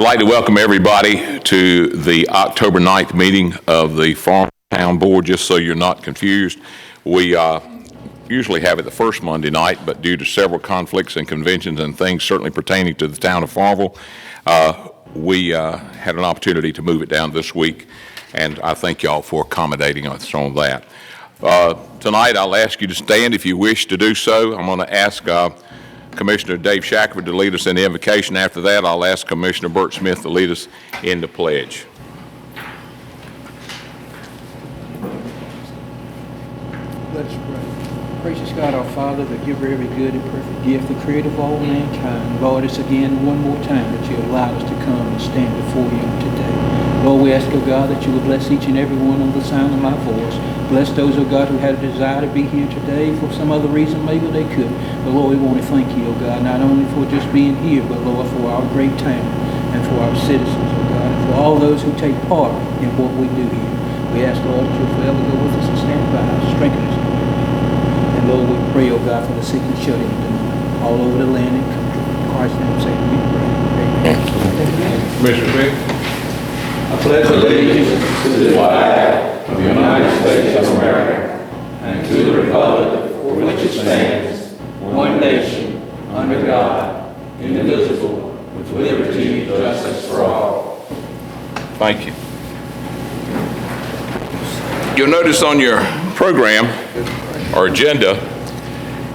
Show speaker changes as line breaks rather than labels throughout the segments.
I'd like to welcome everybody to the October 9th meeting of the Farmville Town Board. Just so you're not confused, we usually have it the first Monday night, but due to several conflicts and conventions and things certainly pertaining to the town of Farmville, we had an opportunity to move it down this week, and I thank y'all for accommodating us on that. Tonight, I'll ask you to stand if you wish to do so. I'm going to ask Commissioner Dave Shackelford to lead us in the invocation. After that, I'll ask Commissioner Burt Smith to lead us in the pledge.
Let us pray. Gracious God, our Father, the giver of every good and perfect gift, the creator of all mankind, Lord, it's again one more time that you allowed us to come and stand before you today. Lord, we ask, oh God, that you would bless each and every one on the sound of my voice. Bless those, oh God, who had a desire to be here today for some other reason, maybe they could. But Lord, we want to thank you, oh God, not only for just being here, but Lord, for our great town and for our citizens, oh God, and for all those who take part in what we do here. We ask, Lord, that you'll forever go with us and stand by us, strengthen us. And Lord, we pray, oh God, for the sick and shut in tonight, all over the land and country. In Christ's name, say we pray. Amen.
Commissioner Vick.
I pledge allegiance to the flag of the United States of America and to the republic for which it stands, one nation, under God, indivisible, with liberty and justice for all.
Thank you. You'll notice on your program or agenda,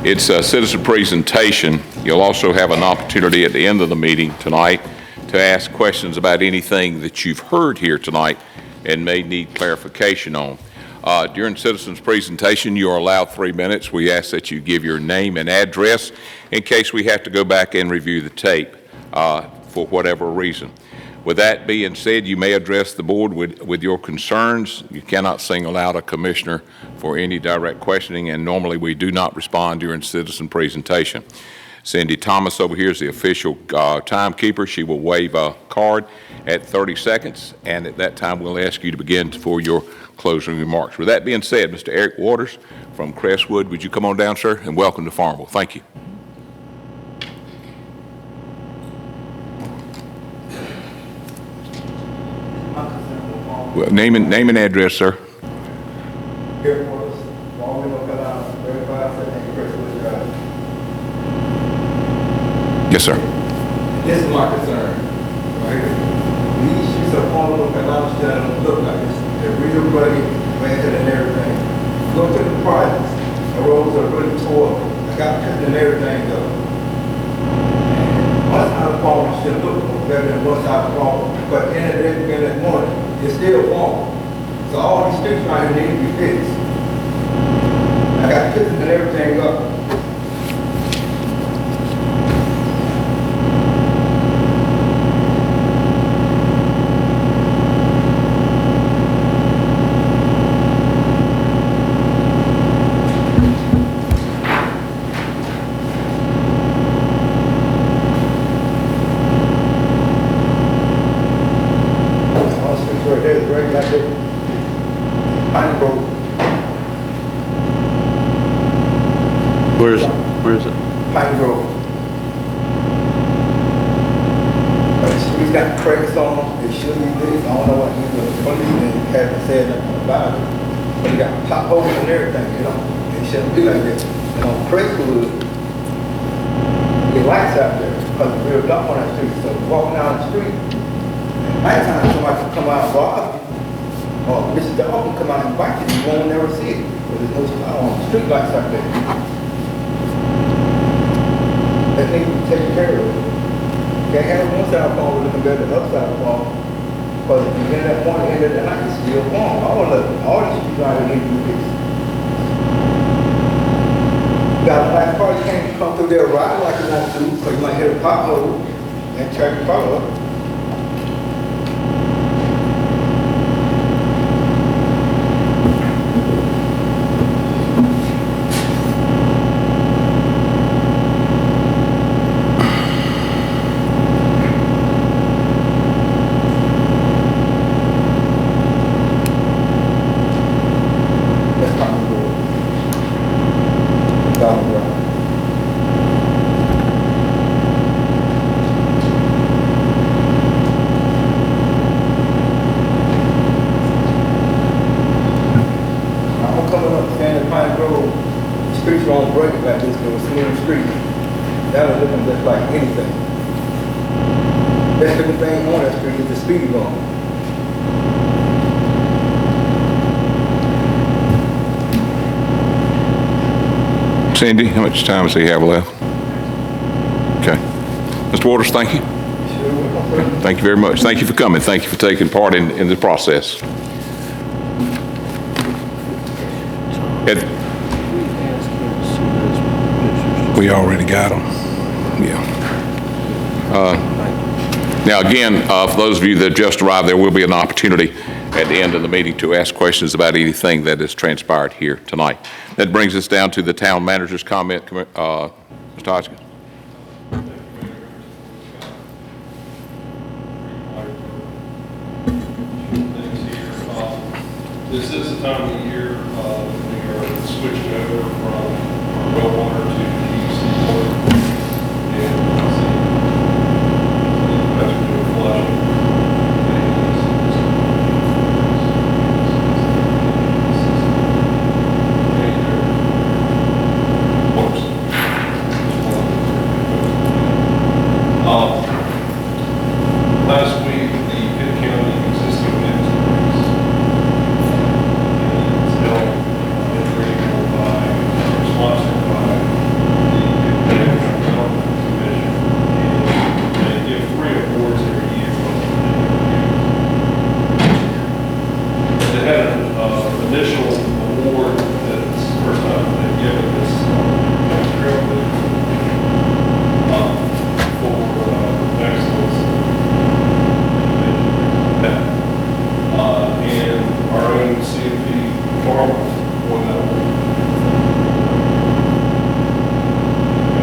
it's a citizen presentation. You'll also have an opportunity at the end of the meeting tonight to ask questions about anything that you've heard here tonight and may need clarification on. During citizens' presentation, you are allowed 3 minutes. We ask that you give your name and address in case we have to go back and review the tape for whatever reason. With that being said, you may address the board with your concerns. You cannot single out a commissioner for any direct questioning, and normally we do not respond during citizen presentation. Cindy Thomas over here is the official timekeeper. She will wave a card at 30 seconds, and at that time we'll ask you to begin for your closing remarks. With that being said, Mr. Eric Waters from Crestwood, would you come on down, sir, and welcome to Farmville. Thank you. Well, name and address, sir.
Eric Waters, Farmville, North Carolina, 3517 Crestwood Drive.
Yes, sir.
This is my concern, right here. These streets of Farmville, North Carolina don't look like this. They're real ruggy, rented and everything. Go to the projects, the roads are really tore. I got pictures and everything though. One side of Farmville should look better than one side of Farmville. But in that morning, it's still Farmville. So all these streets right here need to be fixed. I got pictures and everything up.
Where is it?
Pine Grove. He's got cracks on them. It shouldn't be this. I don't know what he's doing. The police haven't said nothing about it. But he got potholes and everything, you know. It shouldn't be like that. And on Crestwood, the lights out there because it's real dark on that street. So walking down the street, at nighttime somebody can come out and rob you. Or Mr. Dog can come out and bite you. You won't never see it. But there's no street lights out there. That needs to be taken care of. Can't have one side of Farmville looking better than the other side of Farmville. Because if you get that one end of the night, it's still Farmville. All these streets right here need to be fixed. You got a black car, you can't come through there riding like you want to, because you might hit a pothole and tear your car up. street, that was looking just like anything. That's the thing on that street is the speed bump.
Cindy, how much time does he have left? Okay. Mr. Waters, thank you. Thank you very much. Thank you for coming. Thank you for taking part in the process. We already got them. Yeah. Now, again, for those of you that just arrived, there will be an opportunity at the end of the meeting to ask questions about anything that has transpired here tonight. That brings us down to the town manager's comment. Mr. Hodgkins.
This is the time of the year we are switching over from our well water to PUC water. And as we're doing flushing. Last week, the Pitt County existing mix is held in Greenville sponsored by the Pitt Development Commission. And they give 3 awards every year. They had an initial award that's the first time they've given this trail for excellence. And our own CFP Farmville won that award.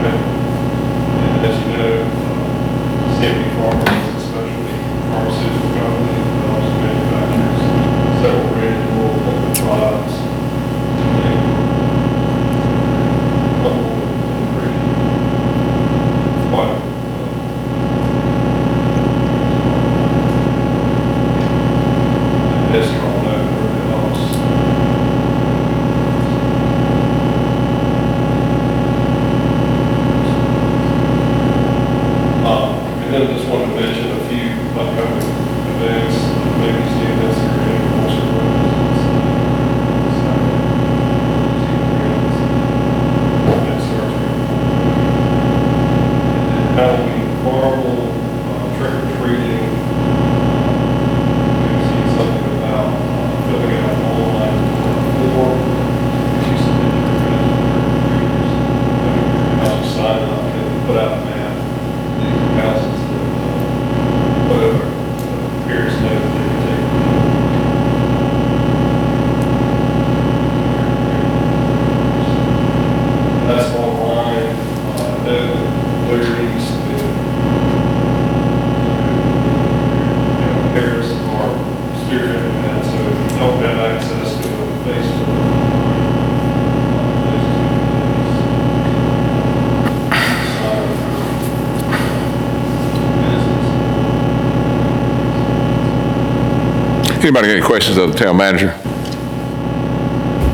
And as you know, CFP Farmville is a specialty pharmaceutical company that also manufactures several branded oral liquid products. And then I just want to mention a few upcoming events, maybe see this or any Halloween Farmville, trick or treating. We've seen something about filling out an online form. She submitted her trick or treaters. Sign up and put out a map. These houses that put over Pierce know that they can take. That's online. Clear East and Paris are spearheading that, so if you don't have access to Facebook,
Anybody got any questions of the town manager?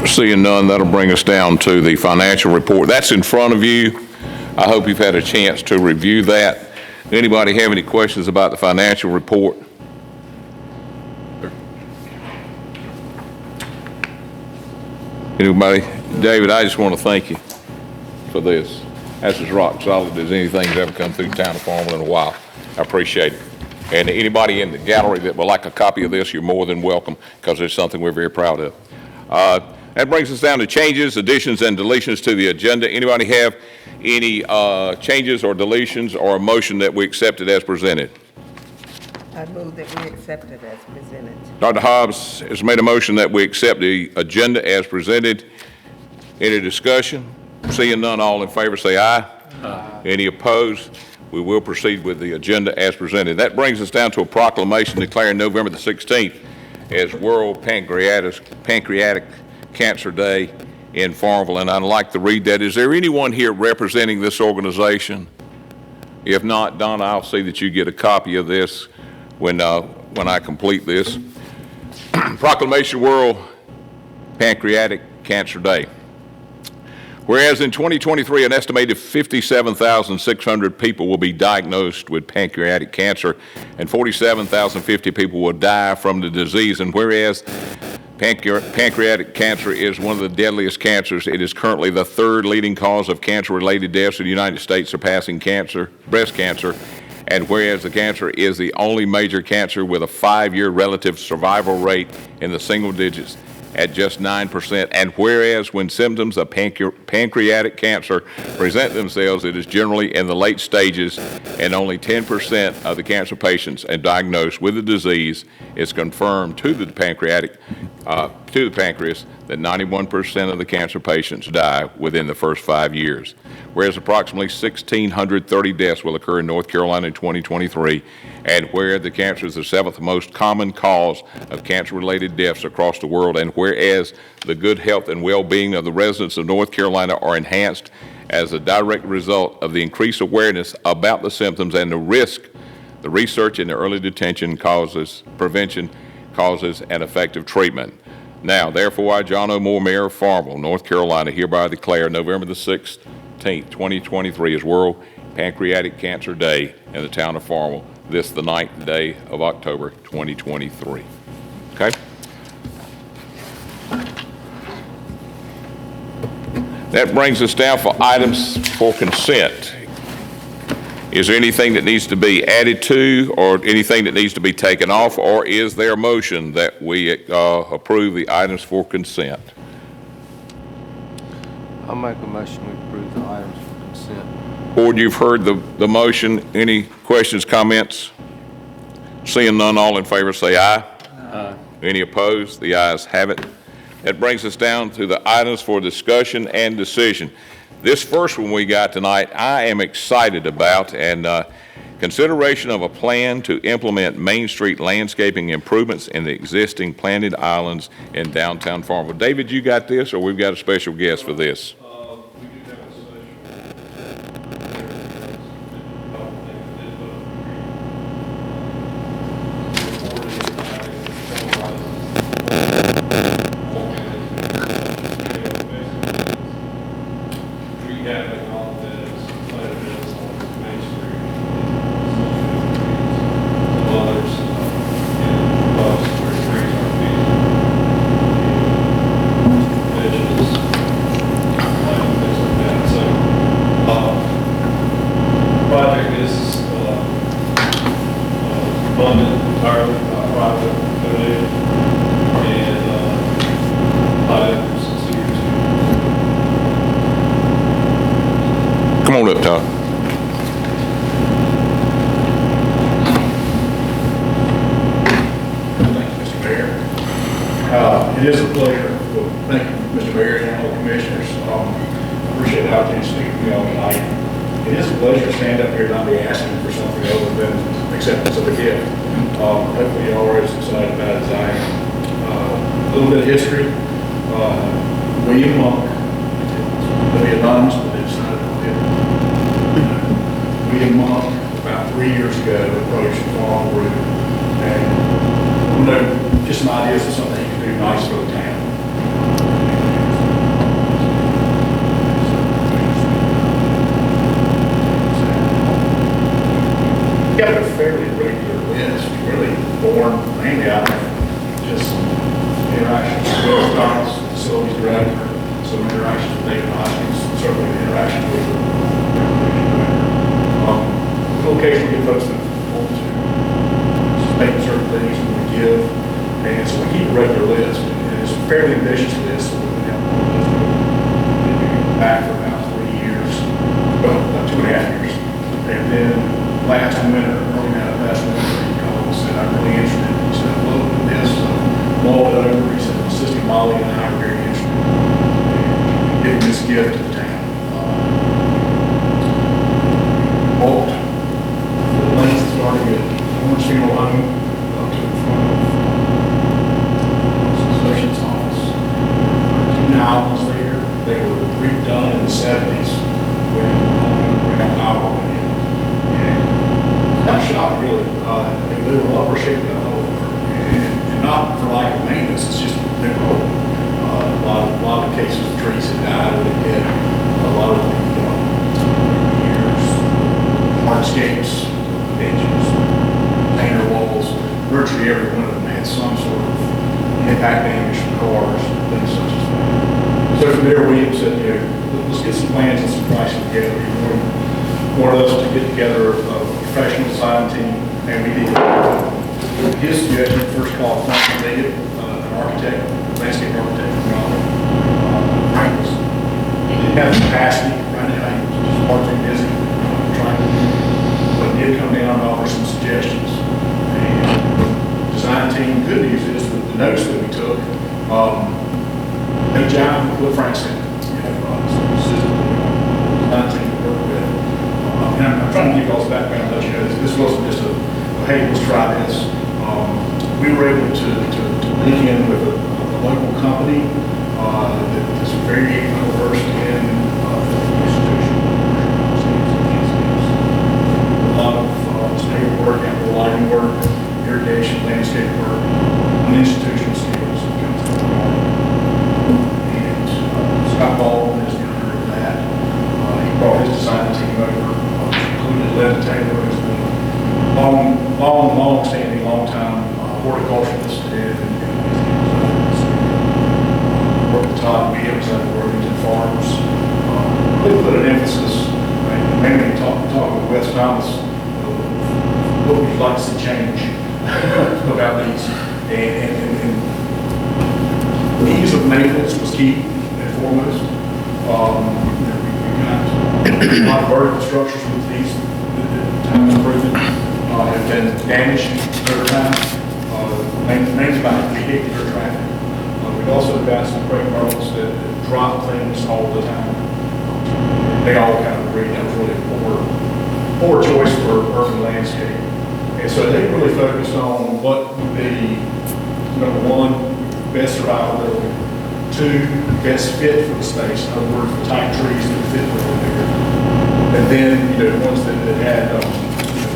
Seeing none, that'll bring us down to the financial report. That's in front of you. I hope you've had a chance to review that. Anybody have any questions about the financial report? Anybody? David, I just want to thank you for this. That's as rock solid as anything's ever come through the town of Farmville in a while. I appreciate it. And anybody in the gallery that would like a copy of this, you're more than welcome, because it's something we're very proud of. That brings us down to changes, additions, and deletions to the agenda. Anybody have any changes or deletions or a motion that we accept it as presented?
I move that we accept it as presented.
Dr. Hobbs has made a motion that we accept the agenda as presented. Any discussion? Seeing none, all in favor say aye. Aye. Any opposed? We will proceed with the agenda as presented. That brings us down to a proclamation declaring November the 16th as World Pancreatic Cancer Day in Farmville, and I'd like to read that. Is there anyone here representing this organization? If not, Donna, I'll see that you get a copy of this when I complete this. Proclamation World Pancreatic Cancer Day. Whereas in 2023, an estimated 57,600 people will be diagnosed with pancreatic cancer and 47,050 people will die from the disease. And whereas pancreatic cancer is one of the deadliest cancers, it is currently the third leading cause of cancer-related deaths in the United States, surpassing breast cancer. And whereas the cancer is the only major cancer with a 5-year relative survival rate in the single digits at just 9%, and whereas when symptoms of pancreatic cancer present themselves, it is generally in the late stages, and only 10% of the cancer patients are diagnosed with the disease is confirmed to the pancreas that 91% of the cancer patients die within the first 5 years. Whereas approximately 1,630 deaths will occur in North Carolina in 2023, and where the cancer is the 7th most common cause of cancer-related deaths across the world, and whereas the good health and well-being of the residents of North Carolina are enhanced as a direct result of the increased awareness about the symptoms and the risk, the research into early detection causes, prevention causes, and effective treatment. Now, therefore, I, John O. Moore, Mayor of Farmville, North Carolina, hereby declare November the 16th, 2023 is World Pancreatic Cancer Day in the town of Farmville, this the 9th day of October 2023. Okay? That brings us down for items for consent. Is there anything that needs to be added to or anything that needs to be taken off, or is there a motion that we approve the items for consent?
I'll make a motion we approve the items for consent.
Board, you've heard the motion. Any questions, comments? Seeing none, all in favor say aye. Aye. Any opposed? The ayes have it. That brings us down to the items for discussion and decision. This first one we got tonight, I am excited about, and consideration of a plan to implement Main Street landscaping improvements in the existing planted islands in downtown Farmville. David, you got this, or we've got a special guest for this?
We do have a special. Rehabbing all of this, planted this on Main Street. Some others, and bus where trees are being, ditches, like things like that. So, project is funded entirely by private donation, and items is here to.
Come on up, Todd.
Thank you, Mr. Mayor. It is a pleasure. Well, thank you, Mr. Mayor and all the commissioners. I appreciate the opportunity to speak with you all tonight. It is a pleasure to stand up here and not be asking for something other than acceptance of a gift. Hopefully you all are as excited about it as I am. A little bit of history. William Monk, to be anonymous, but they decided to do it. William Monk, about 3 years ago, approached the farm group and just some ideas of something he could do nice for the town. Got a fairly regular list, really born mainly out of just interactions with McDonald's facilities director, some interactions with David Hoskins, certainly the interaction with the occasionally get folks that want to just make certain things that we give, and so we keep a regular list, and it's a fairly ambitious list, so we've been back for about 3 years, well, about 2.5 years, and then last winter, early last winter, he called and said, I'm really interested. He said, I'm looking at this, mull it over. He said, Sister Molly and I are very interested in giving this gift to the town. Bolt, the length starting at Orange Funeral Home up to the front of the Associate's office. Two islands there. They were redone in the 70s when Brown Power went in. And that shop really, they were upper shape that whole, and not for lack of maintenance, it's just they were old. A lot of cases of trees had died, and they had virtually every one of them had some sort of impact damage from cars, things such as that. So from there, we said, let's get some plans and some pricing together. We wanted us to get together a professional design team, and we did. His suggestion, first call, Farmville, an architect, landscape architect from Raleigh, Frank was, he didn't have the capacity right now, he was just far too busy trying to, but he did come down and offer some suggestions. And the design team, good news is that the notes that we took, they jive with what Frank said. We have some assistant design team to work with. And I'm trying to give y'all's background, let you know this wasn't just a, hey, let's try this. We were able to link in with a local company that is very well versed in institutional a lot of state work, outdoor lighting work, irrigation, landscape work, and institutional skills. And Scott Baldwin is the owner of that. He brought his design team over, included Lynn Taylor, who's been long-standing, long-time horticulturalist and worked with Todd Williams at Worthington Farms. Really put an emphasis, and mainly talk with Wes Thomas, what we'd like to see change about these. And ease of maintenance was key and foremost. We've got a lot of vertical structures with these time improvement. Have been damaged over time, mainly by vehicular traffic. We've also got some brake barrels that drop things all the time. They all kind of agree that was really a poor choice for urban landscape. And so they really focused on what would be, number one, best survivability, two, best fit for the space, in other words, the type trees that fit over there. And then, ones that had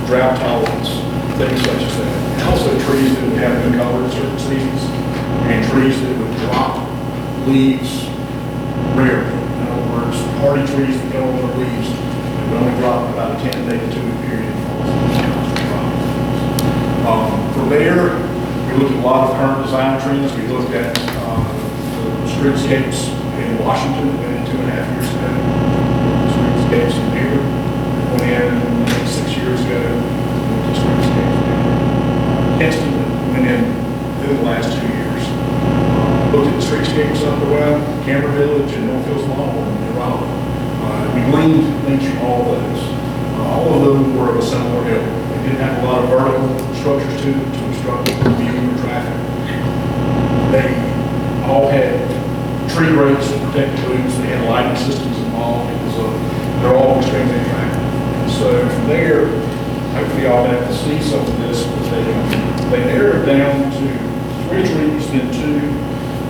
drought tolerance, things such as that. And also trees that would have good color in certain seasons, and trees that would drop leaves rarely. In other words, hardy trees that don't want leaves, they would only drop in about a 10-day to 2-week period. From there, we looked at a lot of current design trends. We looked at the streetscapes in Washington that we did 2.5 years ago. Streetscapes in here. Went in 6 years ago. Kinston went in within the last 2 years. Looked at the streetscapes up the way, Cameron Village and Northfield's Mall in Raleigh. We gleaned things from all of those. All of them were of a similar ilk. They didn't have a lot of vertical structures to obstruct vehicular traffic. They all had tree grates and protected loops. They had lighting systems involved. They're all extremely attractive. And so from there, hopefully y'all have to see some of this, but they narrowed down to 3 trees, then 2,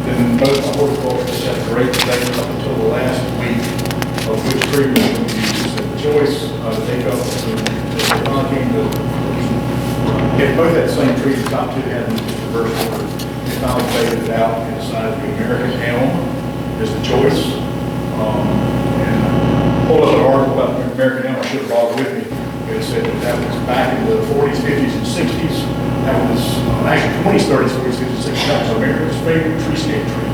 then both the horticulturists had great data up until the last week of which tree was going to be used. And the choice that they felt was the came to both had the same tree, the top 2 had them in reverse order. They finally faded it out and decided the American elm is the choice. And I pulled up an article about the American elm. I should have brought it with me. It said that was back in the 40s, 50s, and 60s. That was actually 20s, 30s, 40s, 50s, and 60s. That was America's favorite treescape tree.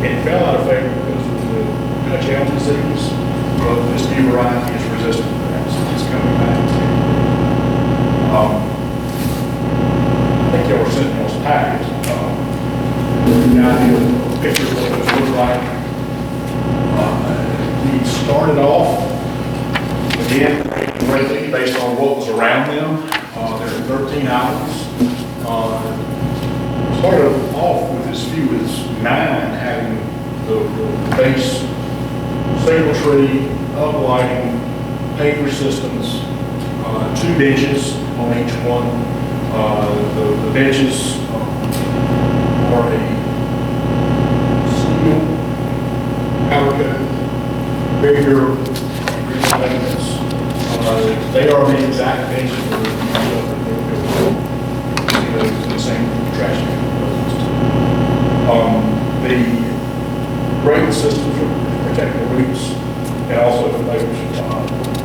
It fell out of favor because of the Dutch elm disease, but this new variety is resistant to that, so it's coming back. I think y'all were sent in those packets. The idea of pictures of what it looked like. We started off again, greatly based on what was around them. There are 13 islands. Started off with as few as 9 having the base single tree, uplighting, paver systems, 2 benches on each one. The benches are a steel powder coat, very durable, maintenance. They are the exact benches for the same trash can. The grading systems are protecting the roots. and also for neighbors.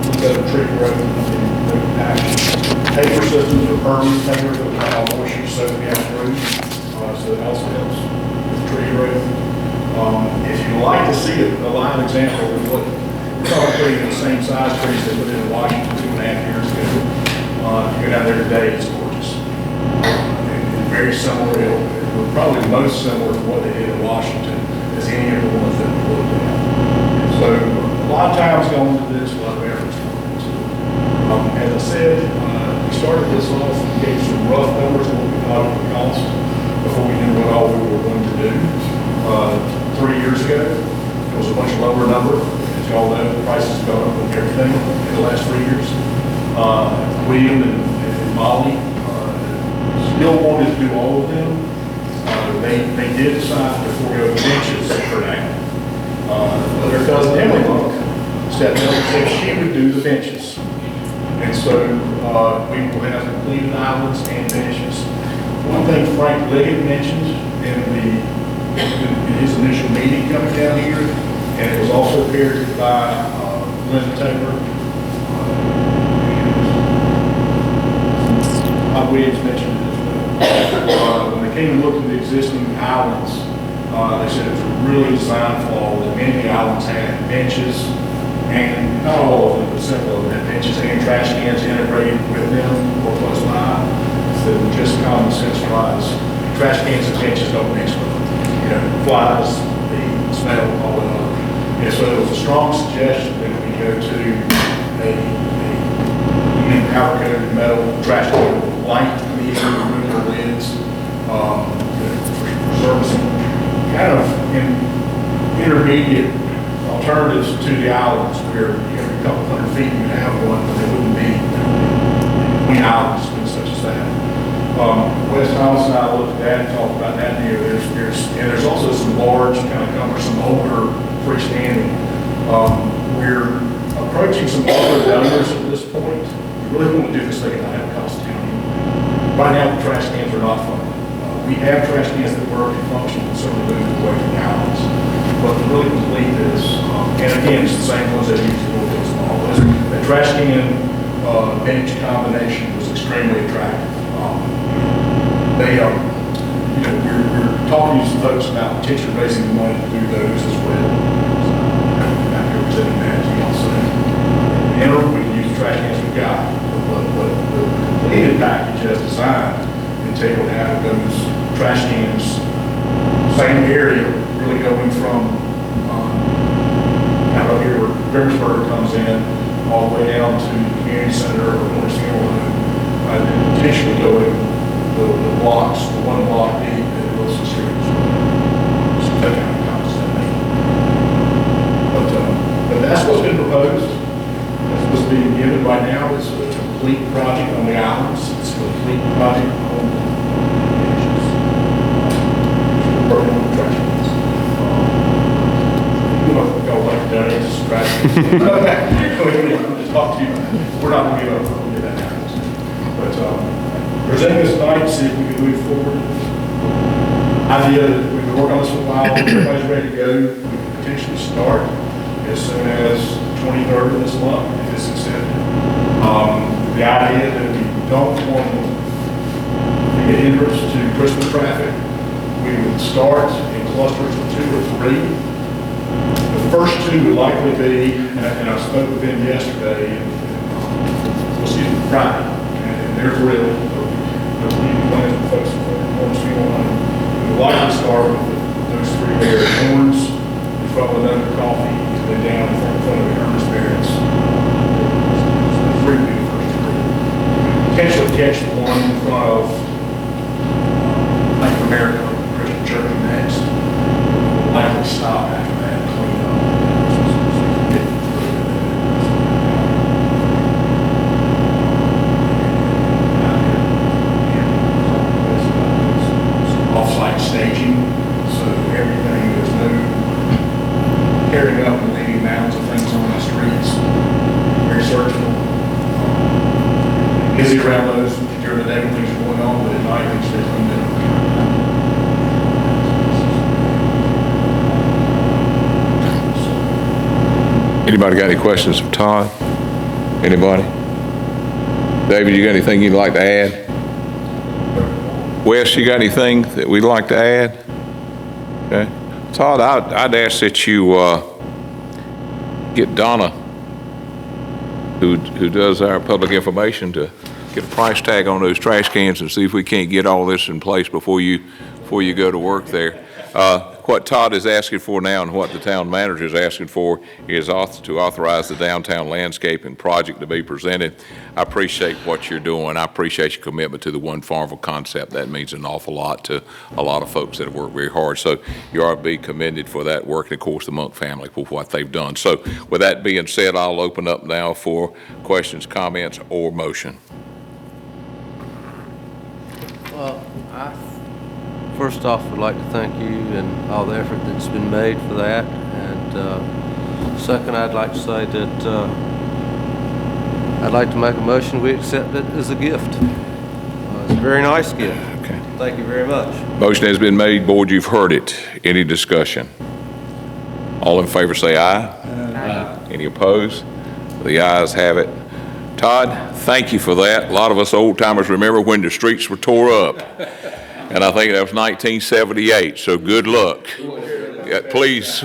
Look at the tree growth and the action. Paper systems are permanent paper that allow moisture soaking out through, so it also helps with tree growth. If you'd like to see a live example of what we're talking putting in the same size trees that we did in Washington 2.5 years ago, if you go down there today, it's gorgeous. And very similar, probably most similar to what they did in Washington as any of the ones that we looked at. And so a lot of time's gone into this, a lot of effort's gone into it. As I said, we started this off and gave some rough numbers of what we thought it would cost before we knew what all we were going to do. 3 years ago, it was a much lower number. As you all know, the price has gone up with everything in the last 3 years. William and Molly still wanted to do all of them. They did decide to forego benches for now. But their cousin Emily Monk stepped up and said she would do the benches. And so we will have completed islands and benches. One thing Frank Liggett mentioned in his initial meeting coming down here, and it was also paired by Linda Taylor. Bob Williams mentioned it as well. When they came and looked at the existing islands, they said it was a really design flaw that many of the islands had benches, and not all of them, but several of them had benches and trash cans integrated with them or close by. So just common sense wise, trash cans and benches don't mix with them. Flies, the smell, all that other. And so it was a strong suggestion that we go to a powder-coated metal trash can with light and easy to remove the lids, preserve some kind of intermediate alternatives to the islands where every couple hundred feet you have one, but they wouldn't be between islands and such as that. Wes Thomas and I looked at that and talked about that. There's also some large, kind of cumbersome, older, freestanding. We're approaching some older donors at this point. We really want to do this thing at no cost to county. Right now, the trash cans are not fun. We have trash cans that work and function and certainly move away from the islands. But to really complete this, and again, it's the same ones that use the little small. The trash can bench combination was extremely attractive. We're talking to some folks about potentially raising the money to do those as well. Back here presenting that to you also. In interim, we can use the trash cans we've got, but the completed package as designed entailed having those trash cans, same area, really going from out up here where Grimsburg comes in, all the way down to the community center or North Carolina, and then potentially going the blocks, the one block deep at Wilson Street. Just take out the cost that may. But that's what's been proposed. That's what's being given right now. It's a complete project on the islands. It's a complete project on the beaches. Working on the trash cans. You know, go like that, it's just trash cans. Talk to you. We're not going to give up on that happens. But presenting this tonight to see if we can move forward. Idea that we've been working on this for a while, everybody's ready to go. We can potentially start as soon as 23rd of this month, if it's accepted. The idea that we don't want to be an hindrance to Christmas traffic, we would start in clusters of 2 or 3. The first 2 would likely be, and I spoke with them yesterday, Friday, and they're thrilled. Folks we'd like to start with those 3 there, Horns, in front of another coffee, and then down in front of the Ernest Barrett's. Those 3 would be the first 3. Potentially catch the one in front of Bank of America, Christian Church next. We'll likely stop after that and clean up. Off-site staging, so everything, there's no carrying up and leaving mounds of things on the streets. Very searchable. Busy around those during the day when things are going on, but at night things stay cleaned up.
Anybody got any questions of Todd? Anybody? David, you got anything you'd like to add? Wes, you got anything that we'd like to add? Okay. Todd, I'd ask that you get Donna, who does our public information, to get a price tag on those trash cans and see if we can't get all this in place before you go to work there. What Todd is asking for now and what the town manager is asking for is to authorize the downtown landscaping project to be presented. I appreciate what you're doing. I appreciate your commitment to the One Farmville concept. That means an awful lot to a lot of folks that have worked very hard. So you are to be commended for that work, and of course the Monk family for what they've done. So with that being said, I'll open up now for questions, comments, or motion.
Well, first off, would like to thank you and all the effort that's been made for that. And second, I'd like to say that I'd like to make a motion we accept it as a gift. It's a very nice gift.
Okay.
Thank you very much.
Motion has been made. Board, you've heard it. Any discussion? All in favor say aye. Aye. Any opposed? The ayes have it. Todd, thank you for that. A lot of us old timers remember when the streets were tore up. And I think that was 1978, so good luck. Yeah, please,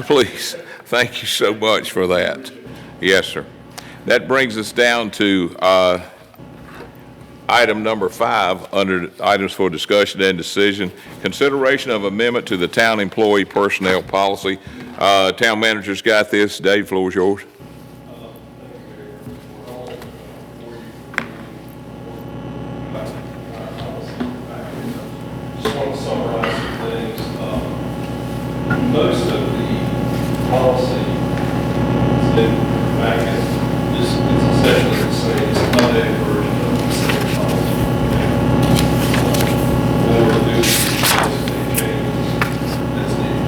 thank you so much for that. Yes, sir. That brings us down to item number 5 under items for discussion and decision. Consideration of amendment to the town employee personnel policy. Town manager's got this. Dave, floor is yours.
Most of the policy is back in, it's essentially the same, it's an updated version of the same policy. What we're doing is basically changes that's needed.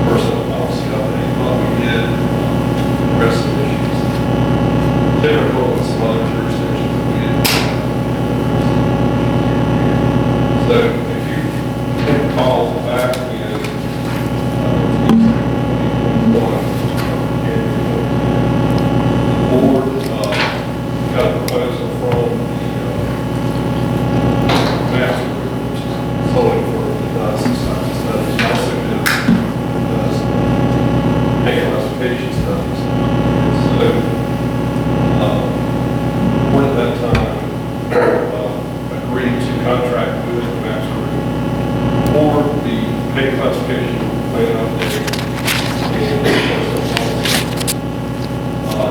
Personnel policy update, what we did, rest of the issues, typical in some other jurisdictions. So if you call back in, the board got a proposal from the master group, which is solely for the science studies, also does pay classification studies. So board at that time agreed to contract with the master group for the pay classification plan update.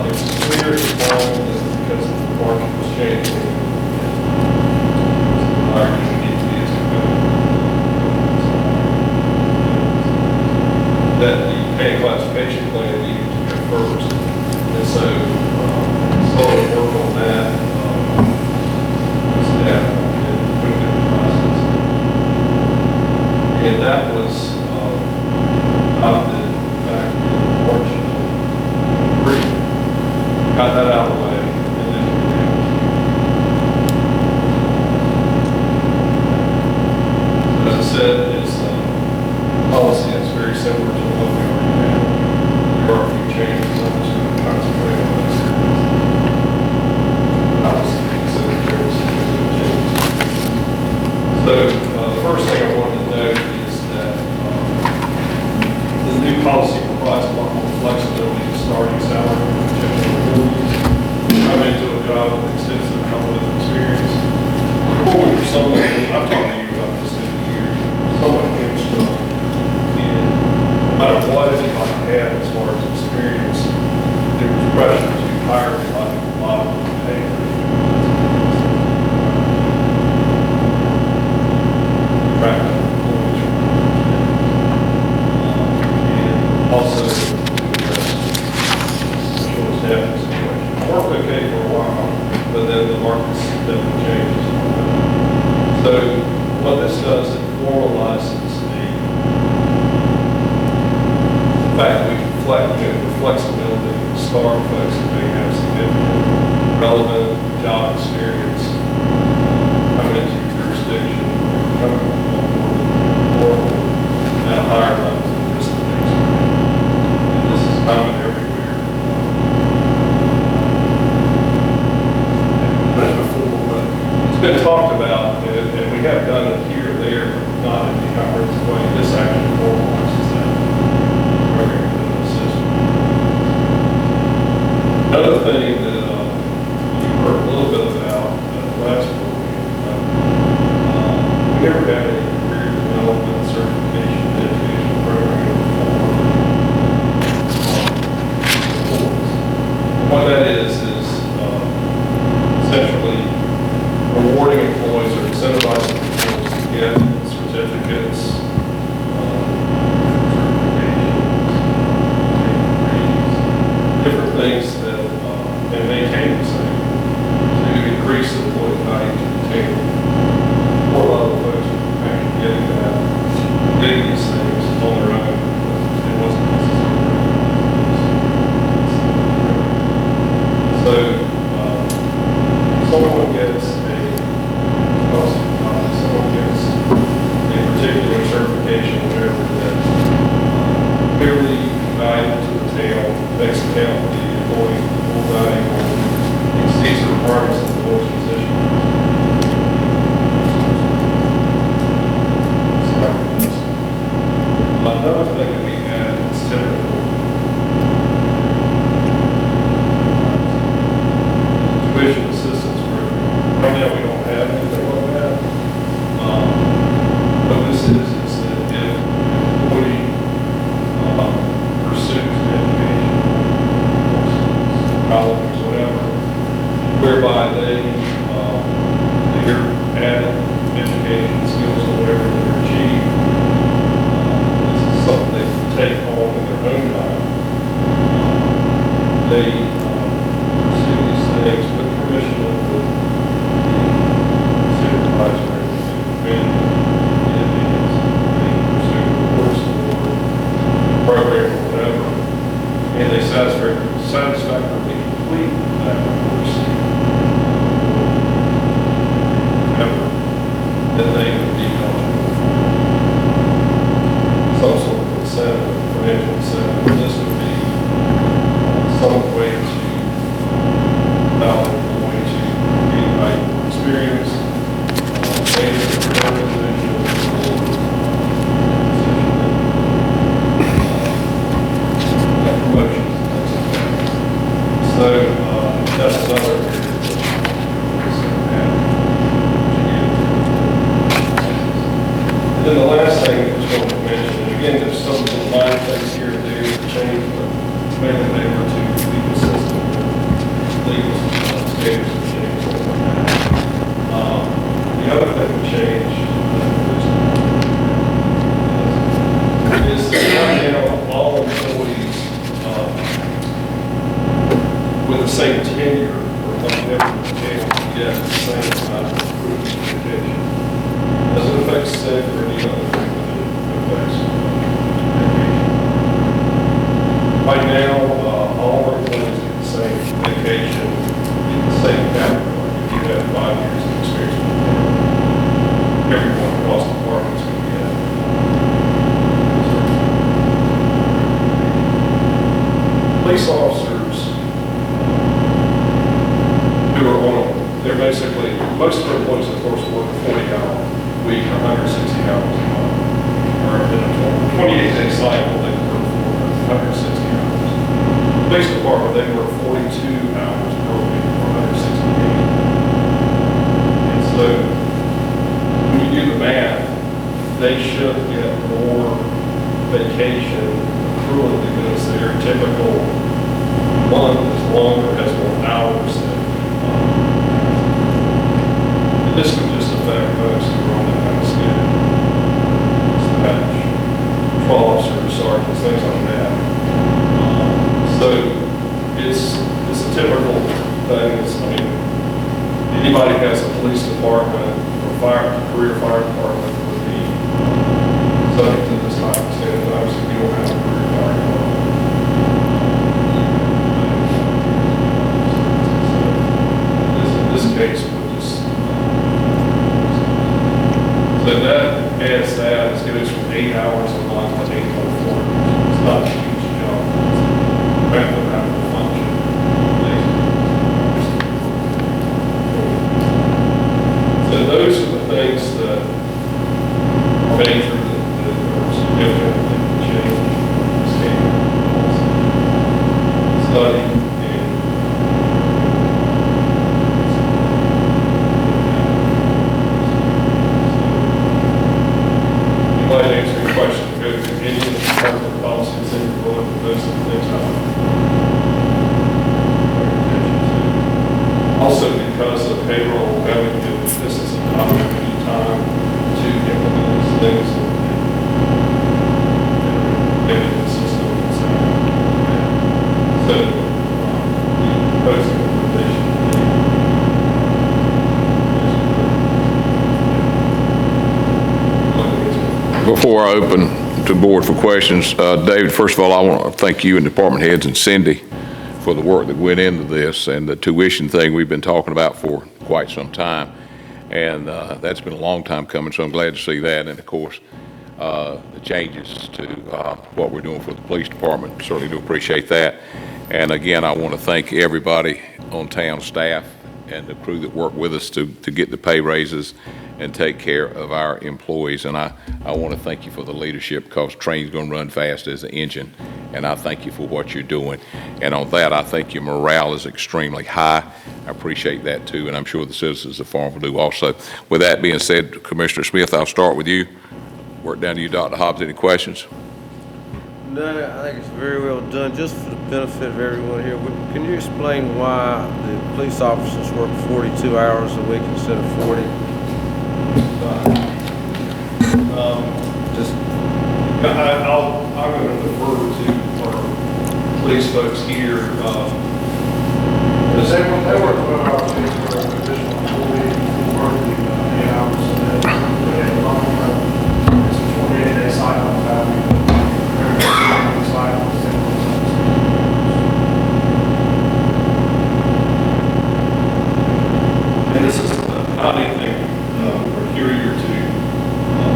It's clear at the time that because the market was changing, our need to be as competitive. That the pay classification plan needed to go first. And so, slowly work on that. Staff and put it in the process. And that was adopted back in March of 3. Got that out of the way, and then as I said, it's policy that's very similar to what we already have. There are a few changes. I'm just going to concentrate on this. Obviously, consider changes. So the first thing I wanted to note is that the new policy provides a lot more flexibility in starting salary for potential employees. I'm into a job with extensive company experience. Before we were someone, I've talked to you about this in the years, someone came strong. And no matter what anybody had as far as experience, there was pressure to hire somebody with a lot of pay. And also to address short staffing situation. I worked okay for a while, but then the market's definitely changes. So what this does, it formalizes the fact that we can the flexibility to start folks that may have significant relevant job experience coming into your jurisdiction, at higher levels than just the base. And this is common everywhere. That's before, but it's been talked about, and we have done it here or there, but not in the comprehensive way. This actually formalizes that program within the system. Another thing that you heard a little bit about last week, we never had a career development certification education program before. What that is essentially rewarding employees or incentivizing employees to get certificates, different things that, and maintain the same, to increase the employee value to the table. For a lot of folks are actually getting these things on their own, but it wasn't necessary. So, someone gets a particular certification, whatever, that clearly valuable to the town, makes the town the employee more valuable, exceeds the requirements of the employee's position. Another thing that we add is typical tuition assistance program. Right now we don't have anything like that. What this is that if an employee pursues education, college, whatever, whereby they're added education skills or whatever they're achieved, something they can take home in their own time. They pursue these things with permission of the supervisor and they pursue the course or program or whatever, and they satisfactorily complete that course, then they would be eligible for some sort of incentive, financial incentive. This would be some way to allow the employee to gain valuable experience, gain their organization, promotions, things like that. So that's another area. And then the last thing I just wanted to mention, and again, there's some minor things here to do to change, but mainly they were to be consistent with legal standards and change. The other thing to change is right now all employees with the same tenure or longevity can get the same amount of approved education. Doesn't affect sick or any other thing, but it affects education. Right now, all our employees get the same education in the same category. If you have 5 years of experience with them, everyone across the department is going to get police officers who are they're basically, most of our employees, of course, work a 40-hour week, 160 hours a month, or in a 28-day cycle, they work for 160 hours. The police department, they work 42 hours per week, or 160 days. And so, when you do the math, they should get more vacation accruing because their typical month is longer, has more hours than this would just affect folks who are on that kind of schedule. Dispatch, patrol officers, sergeants, things like that. So it's a typical thing. Anybody who has a police department or career fire department would be subject to this type of standard. Obviously, we don't have a career fire department. In this case, so that adds that, it's going to from 8 hours a month major that are significant change standard policy. Study and you might answer your question, go to any of the department policies in your book, those are the things I would also, because of payroll revenue, this is an opportunity time to implement these things and maybe the system and so the proposed implementation.
Before I open to the board for questions, David, first of all, I want to thank you and department heads and Cindy for the work that went into this and the tuition thing we've been talking about for quite some time. And that's been a long time coming, so I'm glad to see that. And of course, the changes to what we're doing for the police department, certainly do appreciate that. And again, I want to thank everybody on town staff and the crew that worked with us to get the pay raises and take care of our employees. And I want to thank you for the leadership, because train's going to run fast as an engine, and I thank you for what you're doing. And on that, I think your morale is extremely high. I appreciate that too, and I'm sure the citizens of Farmville do also. With that being said, Commissioner Smith, I'll start with you. Work down to you, Dr. Hobbs. Any questions?
No, I think it's very well done. Just for the benefit of everyone here, can you explain why the police officers work 42 hours a week instead of 40? Just
I'm going to defer to our police folks here.
They work 12 hours a week for an additional 40, 8 hours a day. It's a 28-day cycle time.
And this is not anything peculiar to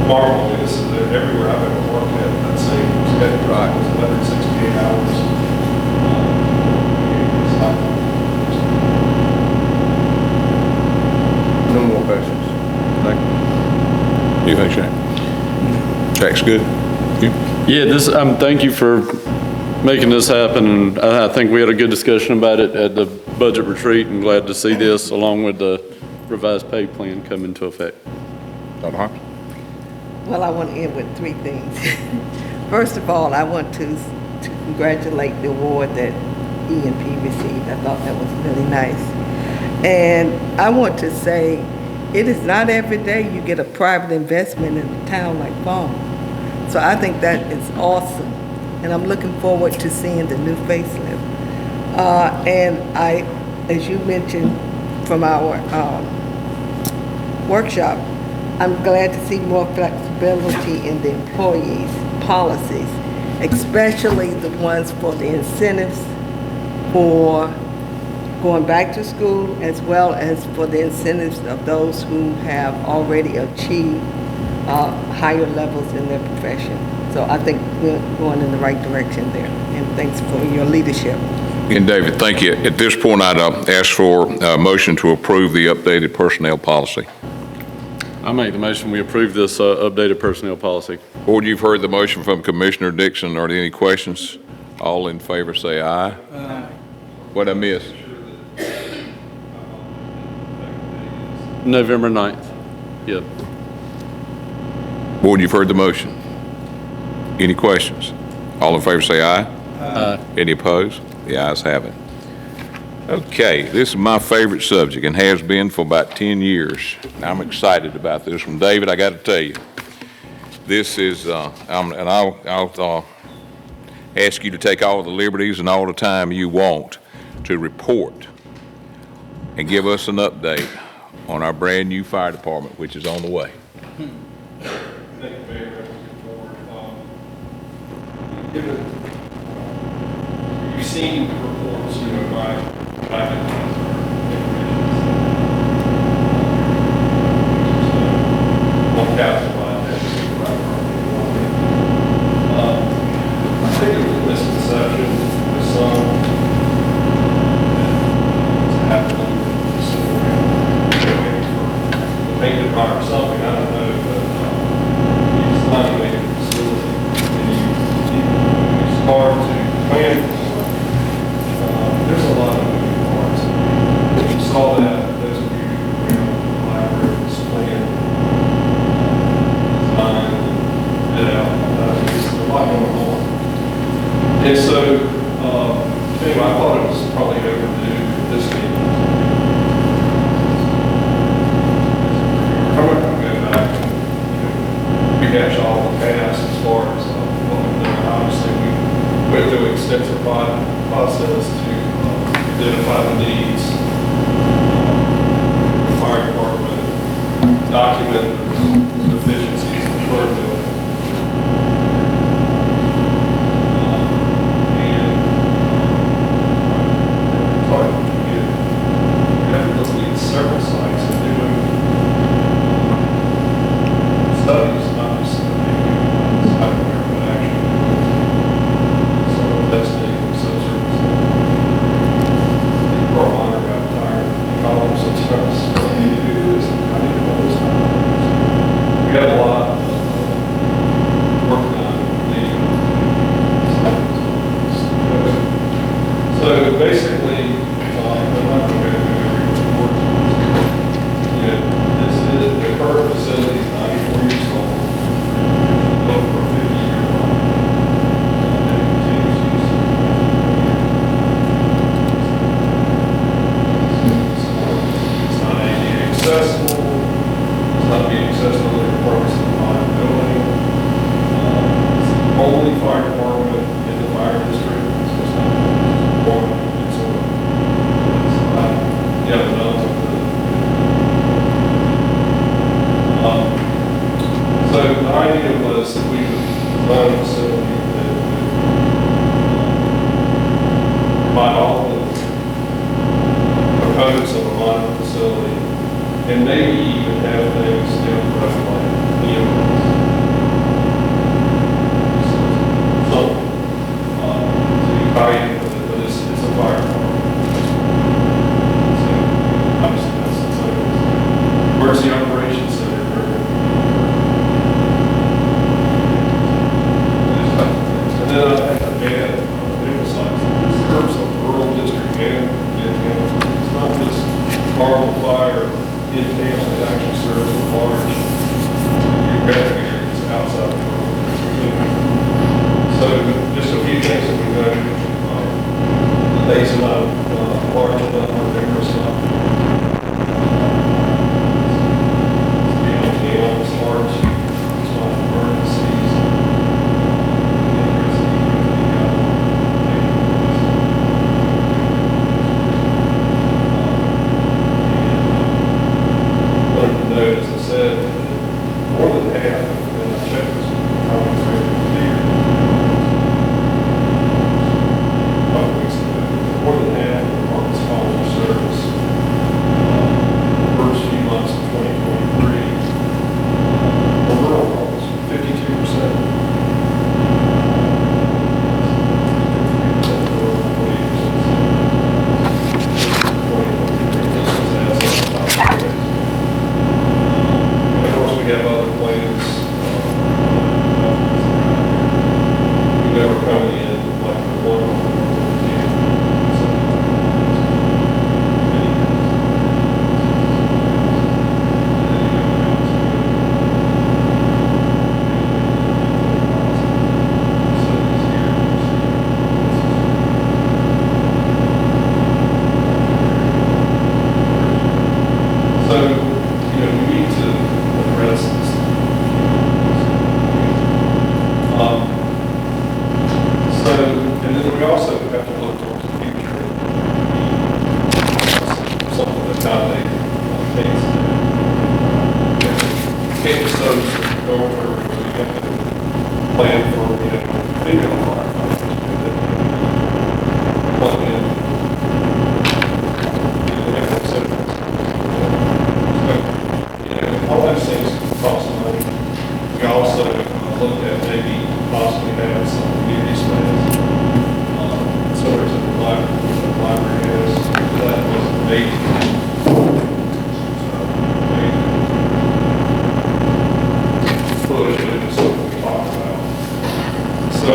Farmville. This is everywhere I've ever worked at that same schedule. Right. It was 168 hours.
no more questions. Thank you.
You think, Shane? Jack's good? You?
Yeah, thank you for making this happen, and I think we had a good discussion about it at the budget retreat, and glad to see this along with the revised pay plan come into effect.
Dr. Hobbs?
Well, I want to end with three things. First of all, I want to congratulate the award that E&P received. I thought that was really nice. And I want to say, it is not every day you get a private investment in a town like Farmville. So I think that is awesome. And I'm looking forward to seeing the new facelift. And as you mentioned from our workshop, I'm glad to see more flexibility in the employees' policies, especially the ones for the incentives for going back to school, as well as for the incentives of those who have already achieved higher levels in their profession. So I think we're going in the right direction there, and thanks for your leadership.
And David, thank you. At this point, I'd ask for a motion to approve the updated personnel policy.
I make the motion we approve this updated personnel policy.
Board, you've heard the motion from Commissioner Dixon. Are there any questions? All in favor say aye. Aye. What'd I miss?
November 9th. Yep.
Board, you've heard the motion. Any questions? All in favor say aye.
Aye.
Any opposed? The ayes have it. Okay, this is my favorite subject and has been for about 10 years. I'm excited about this one. David, I got to tell you, this is, and I'll ask you to take all the liberties and all the time you want to report and give us an update on our brand new fire department, which is on the way.
Thank you, Mayor. Given, you've seen the reports, by one captain line I think it was a misconception with some that it's happening somewhere waiting for the painted bar or something, I don't know, but probably overdue this meeting. I'm not going to go back and, rehash all the past as far as what we've done. Obviously, we went through an extensive process to identify the needs, the fire department, document the deficiencies in Farmville. Several sites and doing studies, not just software, but actually some testing, some services. Our monitor got tired. He called him sometimes. I need to do this. I need to do this. We got a lot of working on leading. So basically, I'm not going to go through every report. This is, the current facility is 94 years old, built for a 50-year run. And it continues use. It's not ADA accessible, it's not being accessible to the purpose of the fire building. It's the only fire department in the fire district, so it's not one, it's sort of, yeah, no. So the idea was that we would design a facility that would provide all the components of a modern facility and maybe even have things down the road like EMS. Something to tie in with it, but it's a fire department. So obviously that's emergency operations center. And then I emphasize that this serves a rural district and it's not just Farmville fire in town, it actually serves a large geographic areas outside of Farmville. So just a few things that we've done. The days of large enough or numerous enough. It's large, it's not emergencies. As I said, more than half, and I checked this probably here a couple weeks ago, more than half of the department's calls for service the first few months of 2023 were rural calls, 52%. We have other plans. We never come in like the one. So, we need to address this. And then we also have to look towards the future. Something that accommodates things. Can't just go over, we have to plan for, thinking of firefighters. Plug in. All those things cost money. We also looked at maybe possibly having some community space, similar to the library is. That was maybe. Push it into something we talked about. So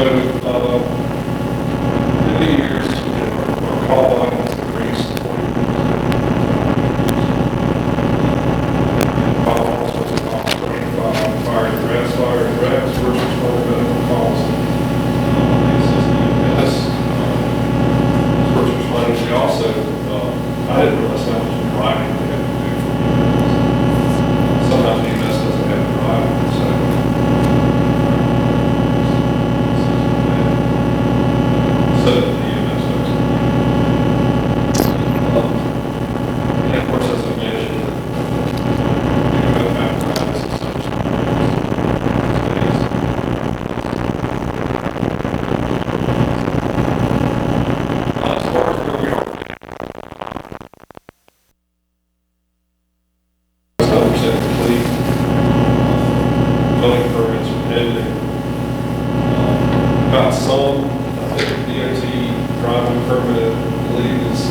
believe is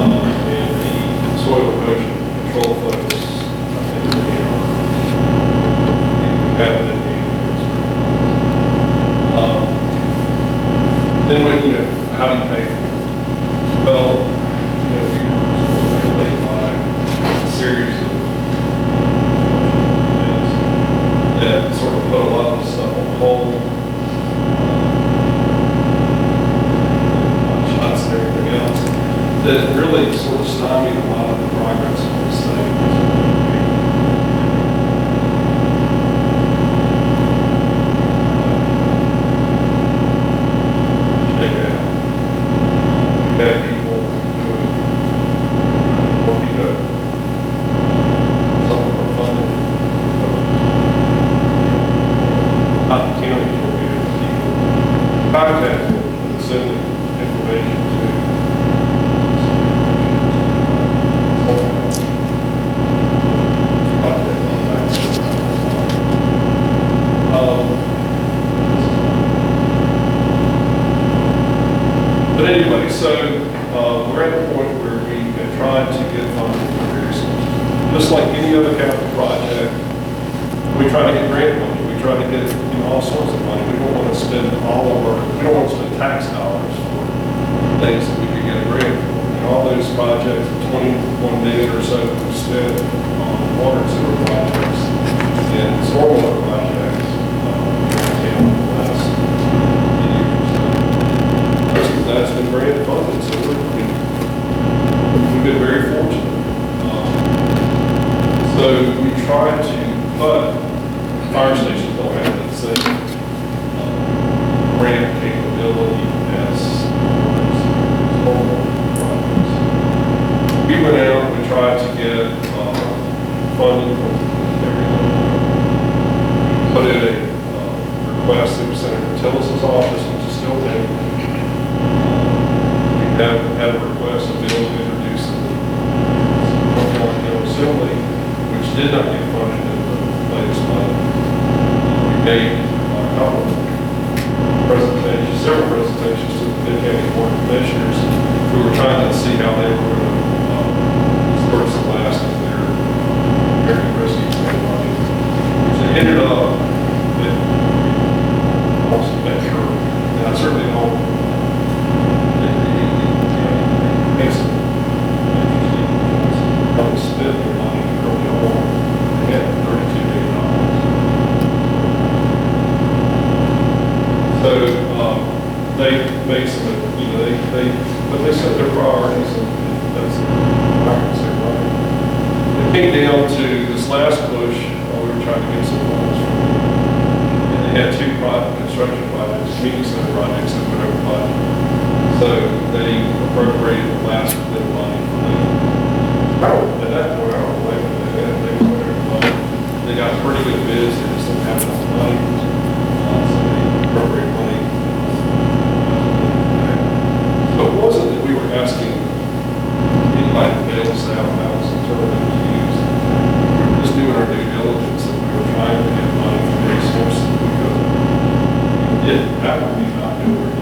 and the soil erosion control folks, I think they are cabinet meetings. Then when, how do you pay for it? Well, we by a series of things that sort of put a lot of this stuff on hold. Shots and everything else that really sort of stymied a lot of the progress of this thing. Check it out. We had people who were good. Some of them are funded. Not the counties were good. People contacted and sending information to but anyway, so we're at the point where we've been trying to get funding for various, just like any other capital project, we try to get grant money, we try to get all sorts of money. We don't want to spend we don't want to spend tax dollars for things that we could get a grant for. And all those projects, 21 million or so that we spent on water and sewer projects and stormwater projects in the last years. That's been grant funded, so we've been very fortunate. So we try to, but fire stations don't have that same grant capability as normal projects. We went out and tried to get funding from everyone. Put in a request that was Senator Tillis's office, which is still pending. Had a request of bill to introduce the North Carolina Assembly, which did not get funded in the latest budget. We made several presentations to the Mid-County Board of Commissioners who were trying to see how they were going to disperse the last of their American Rescue Plan money, which they ended up with almost a measure, and I certainly don't spend their money early on. They had $32 million. So they made some, but they set their priorities, and that's I can say right. It came down to this last push. We were trying to get some funds from them, and they had two construction projects, community center projects that went over budget. So they appropriated the last bit of money for them. At that point, I don't blame them. They went over budget. They got pretty good bids. They just didn't have enough money. So they appropriated money. So it wasn't that we were asking anybody to bail us out of house and turn it into use. We were just doing our due diligence, and we were trying to get money from any sources that we could. That would be not doing it.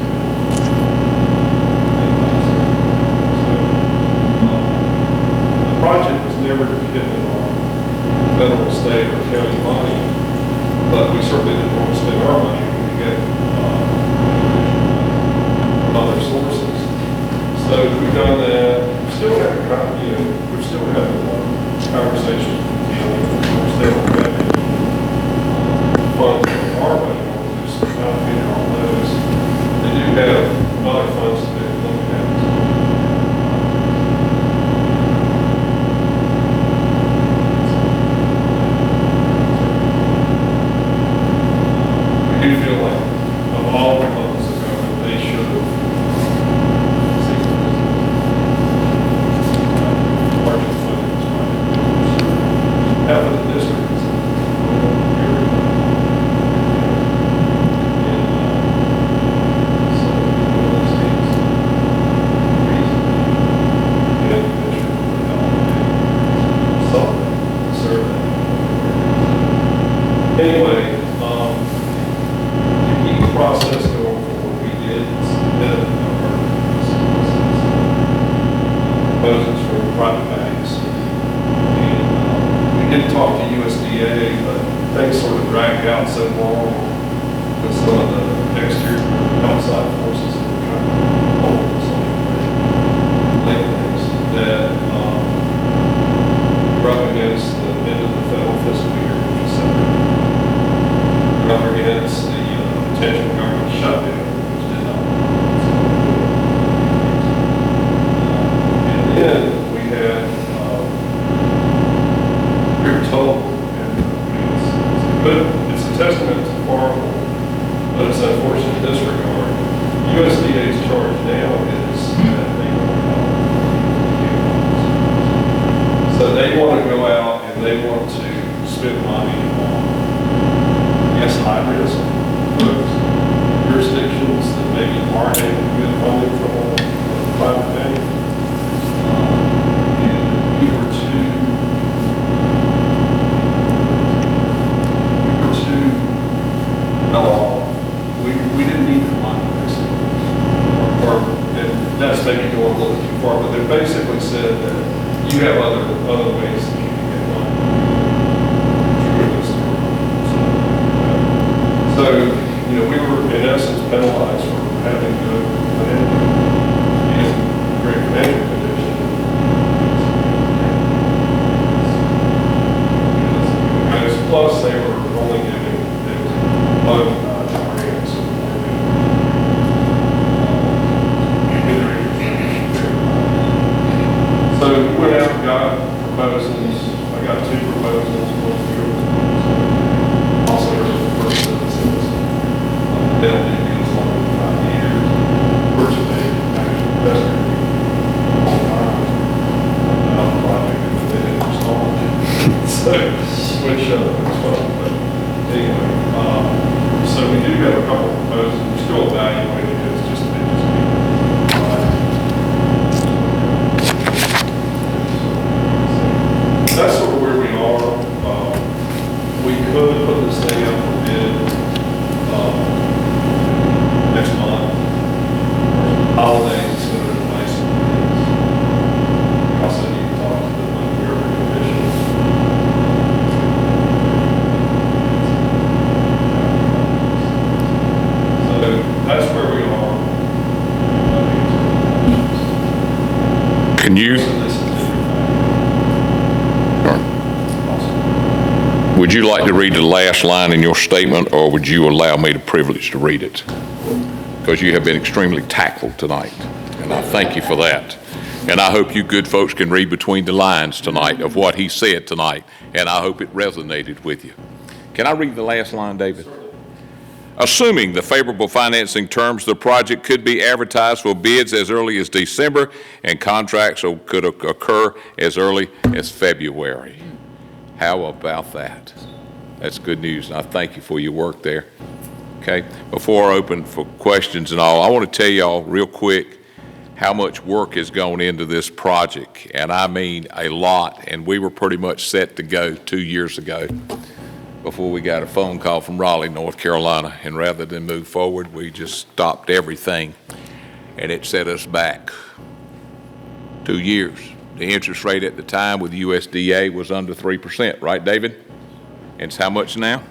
Project was never dependent on federal, state, or county money, but we certainly didn't want to spend our money when we get other sources. So we've done that. We still have we're still having conversations with the county. They don't have any funds from our money. We're just trying to figure all those. They do have other funds that they're looking at. I do feel like of all the levels of government, they should have seen this. Larger funding was half of the district is that's unfortunate in this regard. USDA's charge now is that they so they want to go out and they want to spend money on, yes, high risk folks, jurisdictions that maybe aren't able to get funding from a private bank. And we were too well, we didn't need the money, basically. And that's maybe going a little too far, but they basically said that you have other ways that you can get money. So, we were in essence penalized for having good and great financial condition. Plus, they were only giving low grants. So we went out and got proposals. I got 2 proposals. One for also the first citizens. They'll do these long 5 years. First they actually invested a long time. Not a project that they didn't respond to. So, which was fun. But anyway, so we do have a couple of proposals. We're still evaluating it. It's just that's sort of where we are. We could put this thing out for bid next month. Holidays is going to be nice. We also need to talk to the Montgomery Commission. So that's where we are.
Can you, would you like to read the last line in your statement, or would you allow me the privilege to read it? Because you have been extremely tactful tonight, and I thank you for that. And I hope you good folks can read between the lines tonight of what he said tonight, and I hope it resonated with you. Can I read the last line, David? Assuming the favorable financing terms, the project could be advertised for bids as early as December, and contracts could occur as early as February. How about that? That's good news, and I thank you for your work there. Okay, before I open for questions and all, I want to tell y'all real quick how much work has gone into this project, and I mean a lot, and we were pretty much set to go 2 years ago before we got a phone call from Raleigh, North Carolina, and rather than move forward, we just stopped everything, and it set us back 2 years. The interest rate at the time with USDA was under 3%, right, David? And it's how much now?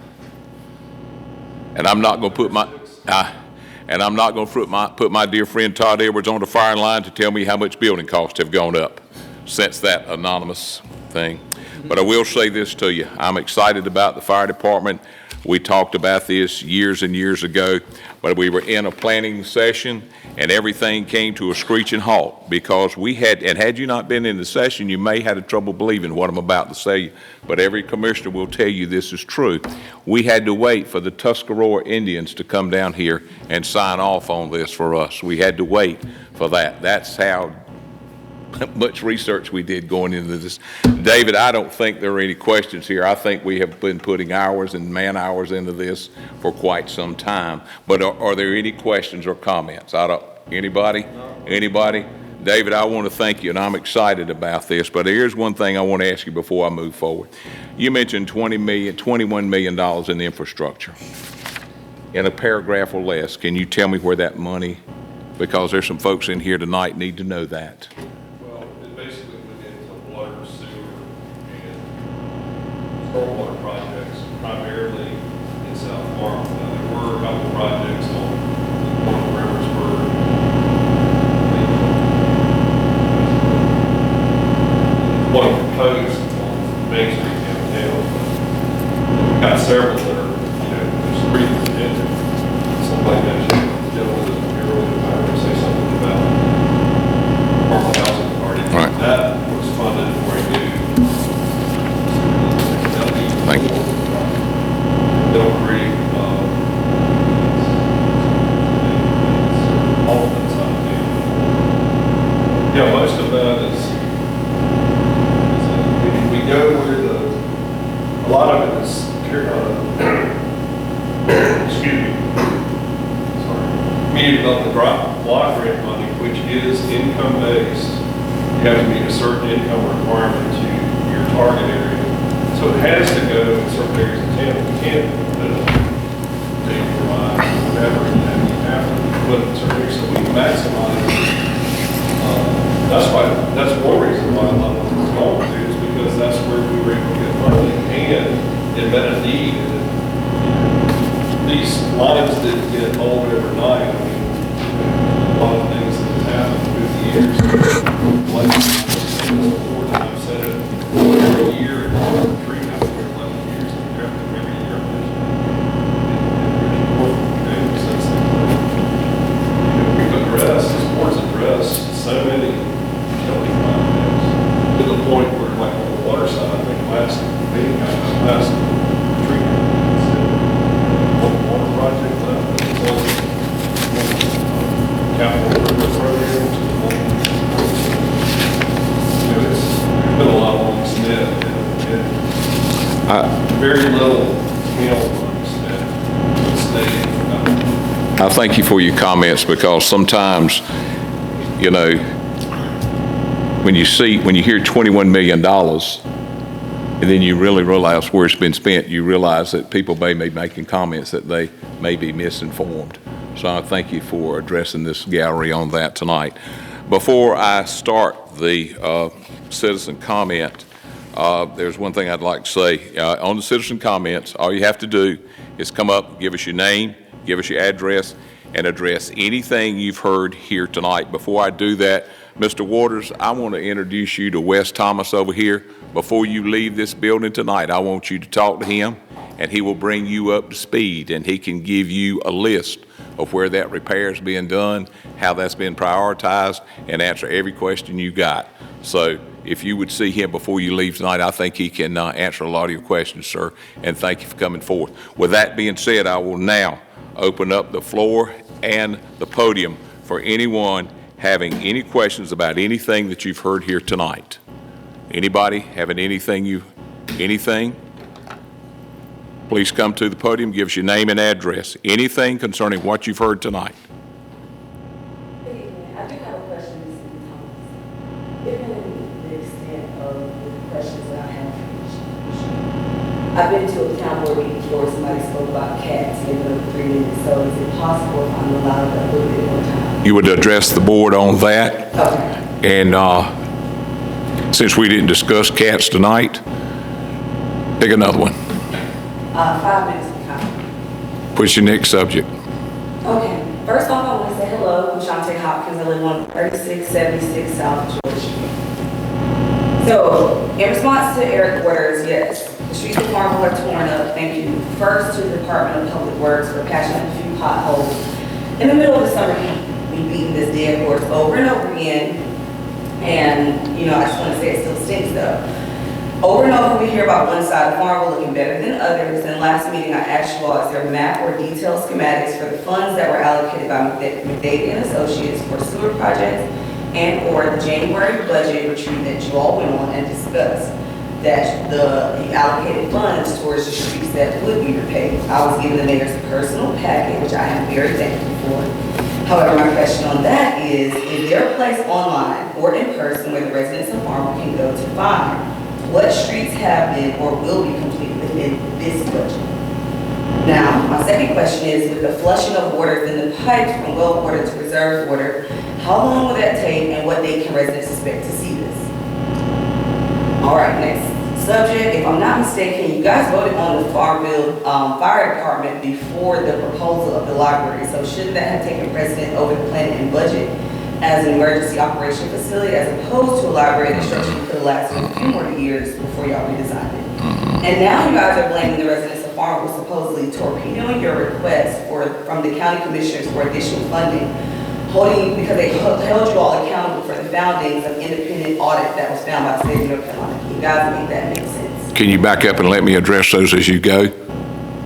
And I'm not going to put my dear friend Todd Edwards on the firing line to tell me how much building costs have gone up since that anonymous thing. But I will say this to you. I'm excited about the fire department. We talked about this years and years ago, but we were in a planning session and everything came to a screeching halt because had you not been in the session, you may have had trouble believing what I'm about to say, but every commissioner will tell you this is true. We had to wait for the Tuscarora Indians to come down here and sign off on this for us. We had to wait for that. That's how much research we did going into this. David, I don't think there are any questions here. I think we have been putting hours and man hours into this for quite some time. But are there any questions or comments? Anybody? Anybody? David, I want to thank you, and I'm excited about this. But here's one thing I want to ask you before I move forward. You mentioned $21 million in infrastructure. In a paragraph or less, can you tell me where that money, because there's some folks in here tonight need to know that.
Stormwater projects, primarily in South Farmville. Now, there were a couple projects on Riversburg. One proposed on Main Street downtown. We've got several that are, there's 3 in it. Somebody mentioned, the gentleman that was here earlier, if I were to say something about affordable housing authority.
Right.
That was funded for a new.
Thank you.
needed on the block grant money, which is income-based. You have to meet a certain income requirement to your target area. So it has to go in certain areas of town. You can't put it on Dayton, whatever, and then you have to put it in certain areas. So we maximize. That's one reason why a lot of them are going to, is because that's where we were able to get money, and it met a need. These lines didn't get old overnight. I mean, a lot of things that have happened through the years. Like before, I've said it every year, tree now for 11 years, and we have to every year. We've addressed, this board's addressed so many utility projects to the point where, like on the water side, I think last meeting, last treatment, water project left, it's all capital improvement program to the point. You know, it's been a lot of money spent, and very little money spent.
I thank you for your comments, because sometimes, you know, when you hear $21 million, and then you really realize where it's been spent, you realize that people may be making comments that they may be misinformed. So I thank you for addressing this gallery on that tonight. Before I start the citizen comment, there's one thing I'd like to say. On the citizen comments, all you have to do is come up, give us your name, give us your address, and address anything you've heard here tonight. Before I do that, Mr. Waters, I want to introduce you to Wes Thomas over here. Before you leave this building tonight, I want you to talk to him, and he will bring you up to speed, and he can give you a list of where that repair is being done, how that's been prioritized, and answer every question you got. So if you would see him before you leave tonight, I think he can answer a lot of your questions, sir, and thank you for coming forth. With that being said, I will now open up the floor and the podium for anyone having any questions about anything that you've heard here tonight. Anybody having anything? Please come to the podium, give us your name and address. Anything concerning what you've heard tonight.
Good evening. I do have a question, Ms. Thomas. Given the extent of the questions that I have for each issue, I've been to a town board meeting before somebody spoke about cats giving them 3 minutes, so is it possible if I'm allowed a little bit more time?
You would address the board on that.
Okay.
And since we didn't discuss cats tonight, pick another one.
5 minutes of time.
What's your next subject?
Okay. First off, I want to say hello. I'm Shante Hopkins. I live on 3676 South Georgia Street. So, in response to Eric's words, yes, the streets of Farmville are torn up. Thank you first to the Department of Public Works for patching up a few potholes. In the middle of the summer heat, we beaten this dead horse over and over again. And, you know, I just want to say it still stinks though. Over and over, we hear about one side of Farmville looking better than others. And last meeting, I asked you all, is there map or detailed schematics for the funds that were allocated by McDavid and Associates for sewer projects and or the January budget retreat that you all went on and discussed, that the allocated funds towards the streets that would be repaid. I was given the mayor's personal packet, which I am very thankful for. However, my question on that is there a place online or in person where the residents of Farmville can go to find what streets have been or will be completed within this budget? Now, my second question is, with the flushing of water within the pipes from well water to reserve water, how long will that take and what date can residents expect to see this? All right, next subject. If I'm not mistaken, you guys voted on the Farmville Fire Department before the proposal of the library. So shouldn't that have taken precedent over the planning and budget as an emergency operation facility, as opposed to a library that structure could have lasted a few more years before y'all redesigned it? And now you guys are blaming the residents of Farmville, supposedly torpedoing your request from the county commissioners for additional funding, because they held you all accountable for the foundings of independent audit that was found by the state of North Carolina. Can you guys make that make sense?
Can you back up and let me address those as you go?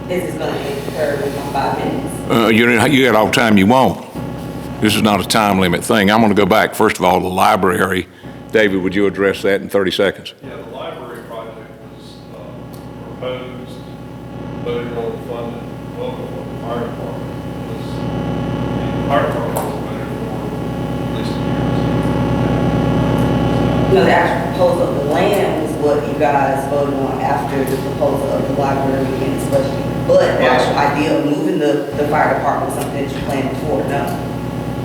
This is going to occur within 5 minutes.
You got all the time you want. This is not a time limit thing. I'm going to go back. First of all, the library. David, would you address that in 30 seconds?
Yeah, the library project was proposed, voted on, funded, well, before the fire department. The fire department
library in this budget. But the actual idea of moving the fire department was something that you planned before, no?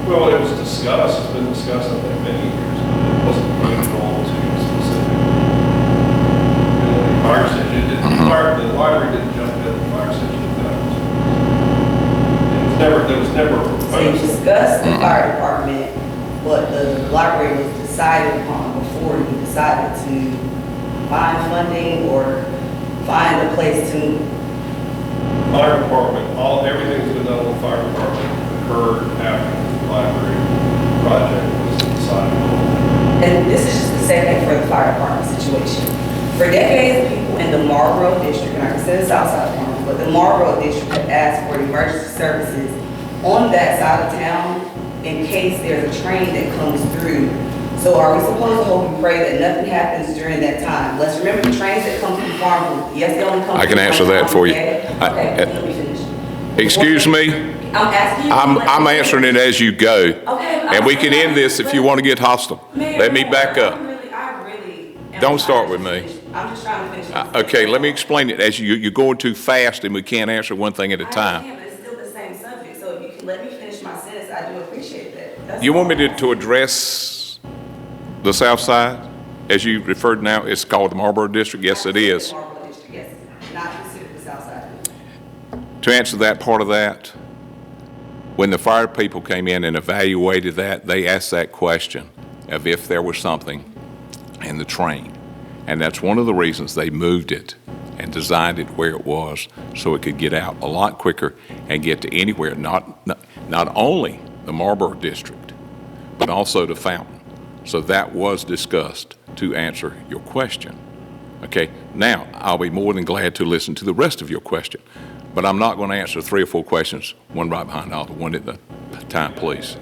Well, it was discussed, it's been discussed, I think, many years, but it wasn't moved on to specific. Fire station, the library didn't jump in, the fire station did that. There was never a
So you
proposal.
discussed the fire department, but the library was decided upon before you decided to find funding or find a place to.
Fire department, everything's been done on the fire department occurred after the library project was decided on.
And this is just the second for the fire department situation. For decades, people in the Marlboro district, and I consider Southside Farm, but the Marlboro district have asked for emergency services on that side of town in case there's a train that comes through. So are we supposed to hope and pray that nothing happens during that time? Let's remember the trains that come through Farmville, yes, they only come.
I can
through
answer
one
that
time,
for you.
okay? Okay, let me finish.
Excuse me?
I'm asking you.
I'm answering it as you go.
Okay. but
And we can end this if you want to get hostile.
Mayor,
Let me back up.
I really. am
Don't start
trying
with
to
me.
finish. I'm just trying to finish.
Okay, let me explain it. As you're going too fast and we can't answer one thing at a
I
time.
understand, but it's still the same subject, so if you can let me finish my sentence, I do appreciate that. That's
You want me
all.
to address the south side? As you referred now, it's called the Marlboro District? Yes, it is.
Marlboro District, yes, not considered the south side.
To answer that part of that, when the fire people came in and evaluated that, they asked that question of if there was something in the train. And that's one of the reasons they moved it and designed it where it was so it could get out a lot quicker and get to anywhere, not only the Marlboro District, but also the Fountain. So that was discussed to answer your question. Okay, now I'll be more than glad to listen to the rest of your question, but I'm not going to answer 3 or 4 questions, one right behind the other, one at a time, please.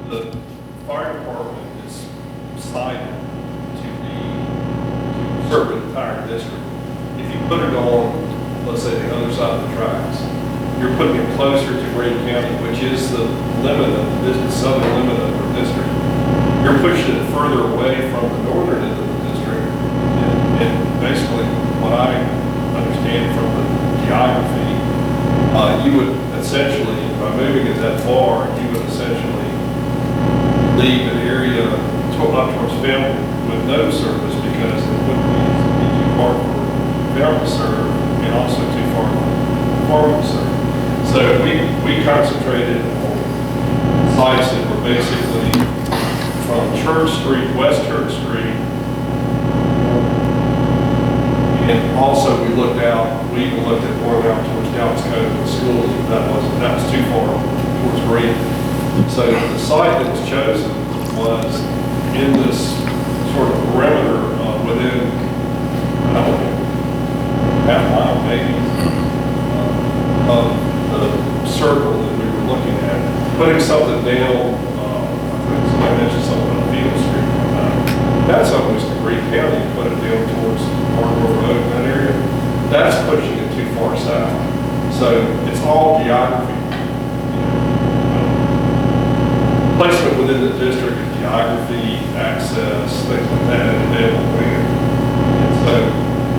The fire department is cited to serve the entire district. If you put it on, let's say, the other side of the tracks, you're putting it closer to Grady County, which is the limit of the southern limit of our district. You're pushing it further away from the northern end of the district. And basically, what I understand from the geography, you would essentially, by moving it that far, you would essentially leave an area up towards Farmville with no service because it would be too far for Farmville to serve and also too far for Farmville to serve. So we concentrated on sites that were basically from Church Street, West Church Street, and also we even looked at going out towards Dallas Cove and schools. That was too far towards Green. So the site that was chosen was in this sort of perimeter within, I don't know, half a mile maybe, of the circle that we were looking at. Putting something down, I think somebody mentioned something on Field Street. That's almost to Green County, put it down towards Marlboro Road in that area. That's pushing it too far south. So it's all geography. Placement within the district is geography, access, things like that, and available land. And so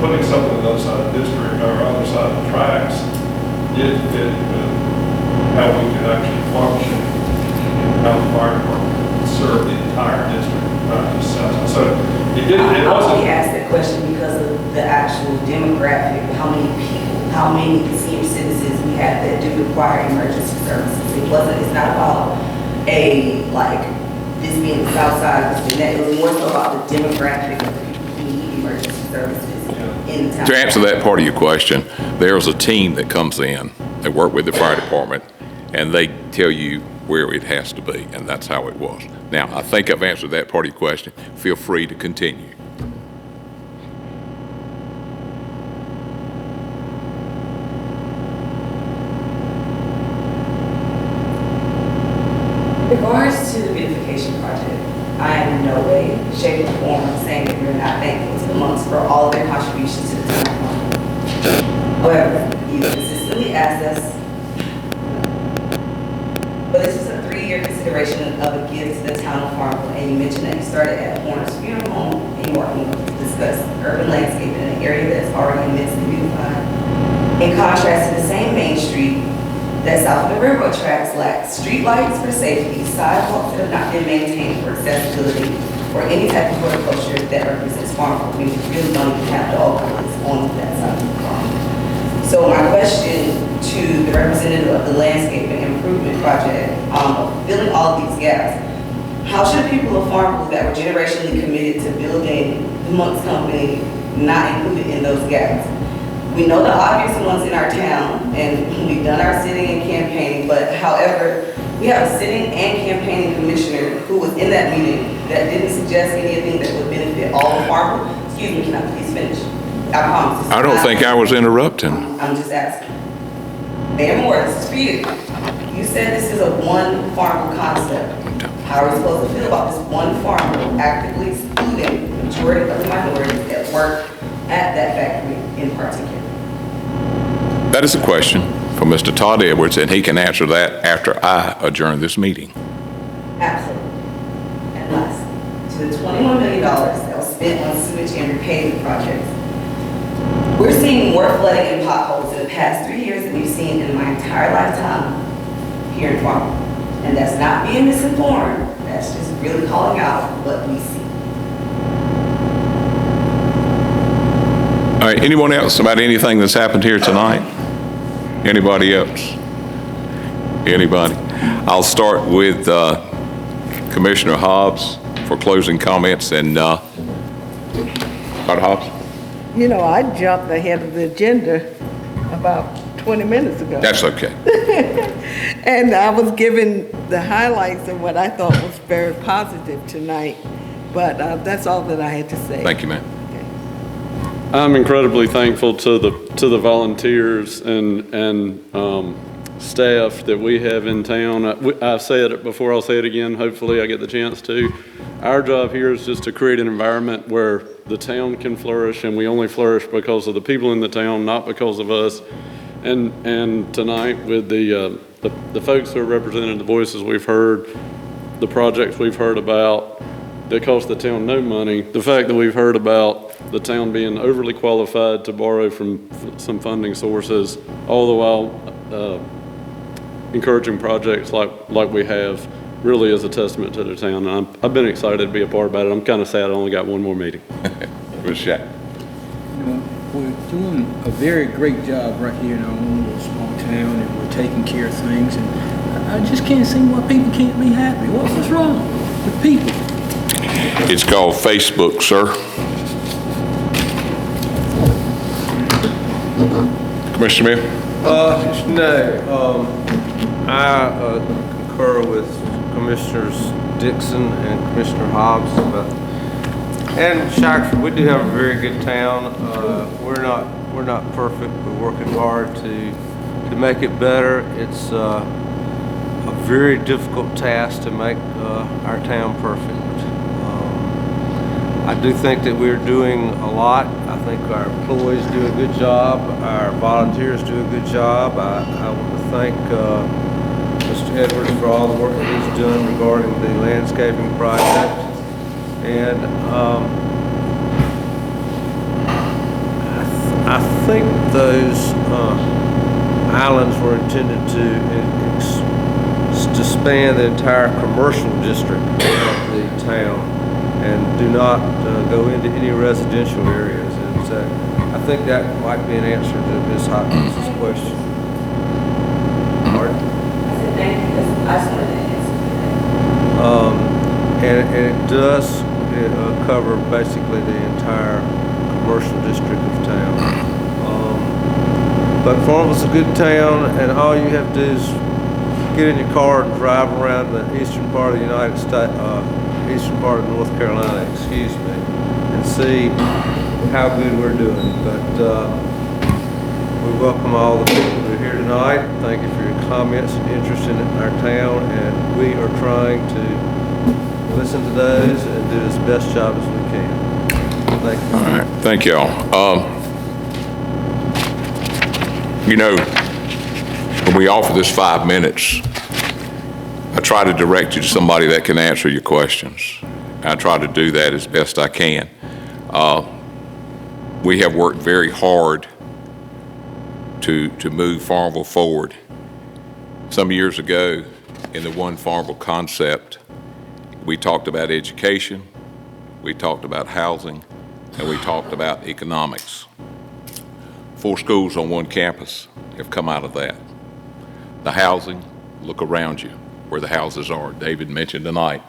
putting something on the other side of the district or other side of the tracks did fit with how we could actually function and how the fire department could serve the entire district, not just south. So it didn't, it
I only
wasn't.
asked that question because of the actual demographic, how many people, how many senior citizens we have that do require emergency services. It's not about this being the south side, this being that. It was more so about the demographic of the people who need emergency services in the town.
To answer that part of your question, there's a team that comes in, they work with the fire department, and they tell you where it has to be, and that's how it was. Now, I think I've answered that part of your question. Feel free to continue.
In regards to the beautification project, I am in no way, shape, or form saying that we're not thankful to the monks for all of their contributions to the town of Farmville. However, you consistently asked us, but this is a 3-year consideration of a gift to the town of Farmville, and you mentioned that you started at Horner's Funeral Home and you working with this discuss urban landscaping in an area that's already immensely beautified. In contrast to the same main street that south of the railroad tracks lacks streetlights for safety, sidewalks that have not been maintained for accessibility, or any type of horticulture that represents Farmville. We really don't even have dog collars on that side of the farm. So my question to the representative of the landscaping improvement project, filling all of these gaps, how should people of Farmville that were generationally committed to building the Monk's Company not included in those gaps? We know the obvious ones in our town, and we've done our sitting and campaigning, but however, we have a sitting and campaigning commissioner who was in that meeting that didn't suggest anything that would benefit all of Farmville. Excuse me, can I please finish? I promise.
I don't think I was interrupting.
I'm just asking. Mayor Moore, this is for you. You said this is a one Farmville concept. How are we supposed to feel about this one Farmville actively excluding the majority of the minorities that work at that factory in particular?
That is a question for Mr. Todd Edwards, and he can answer that after I adjourn this meeting.
Absolutely. And last, to the $21 million that was spent on sewage and repaving projects, we're seeing more flooding and potholes in the past 3 years than we've seen in my entire lifetime here in Farmville. And that's not being misinformed, that's just really calling out what we see.
All right, anyone else about anything that's happened here tonight? Anybody else? Anybody? I'll start with Commissioner Hobbs for closing comments, and Dr. Hobbs?
You know, I jumped ahead of the agenda about 20 minutes ago.
That's okay.
And I was given the highlights of what I thought was very positive tonight, but that's all that I had to say.
Thank you, ma'am.
I'm incredibly thankful to the volunteers and staff that we have in town. I've said it before, I'll say it again, hopefully I get the chance to. Our job here is just to create an environment where the town can flourish, and we only flourish because of the people in the town, not because of us. And tonight, with the folks who are representing the voices we've heard, the projects we've heard about that cost the town no money, the fact that we've heard about the town being overly qualified to borrow from some funding sources, all the while encouraging projects like we have, really is a testament to the town. And I've been excited to be a part about it. I'm kind of sad I only got one more meeting.
Good shot.
You know, we're doing a very great job right here in our own little small town, and we're taking care of things, and I just can't see why people can't be happy. What's wrong with people?
It's called Facebook, sir. Commissioner Smith?
No, I concur with Commissioners Dixon and Commissioner Hobbs, and Shackford. We do have a very good town. We're not perfect. We're working hard to make it better. It's a very difficult task to make our town perfect. I do think that we're doing a lot. I think our employees do a good job. Our volunteers do a good job. I want to thank Mr. Edwards for all the work that he's done regarding the landscaping project. And I think those islands were intended to span the entire commercial district of the town, and do not go into any residential areas. And so I think that might be an answer to Ms. Hopkins' question. Pardon?
I said thank you, I just wanted to answer.
And it does cover basically the entire commercial district of town. But Farmville's a good town, and all you have to do is get in your car and drive around the eastern part of the United States, eastern part of North Carolina, excuse me, and see how good we're doing. But we welcome all the people who are here tonight. Thank you for your comments and interest in our town, and we are trying to listen to those and do as best job as we can. Thank you.
All right, thank y'all. You know, when we offer this 5 minutes, I try to direct you to somebody that can answer your questions. I try to do that as best I can. we have worked very hard to move Farmville forward. Some years ago, in the One Farmville concept, we talked about education, we talked about housing, and we talked about economics. 4 schools on one campus have come out of that. The housing, look around you where the houses are. David mentioned tonight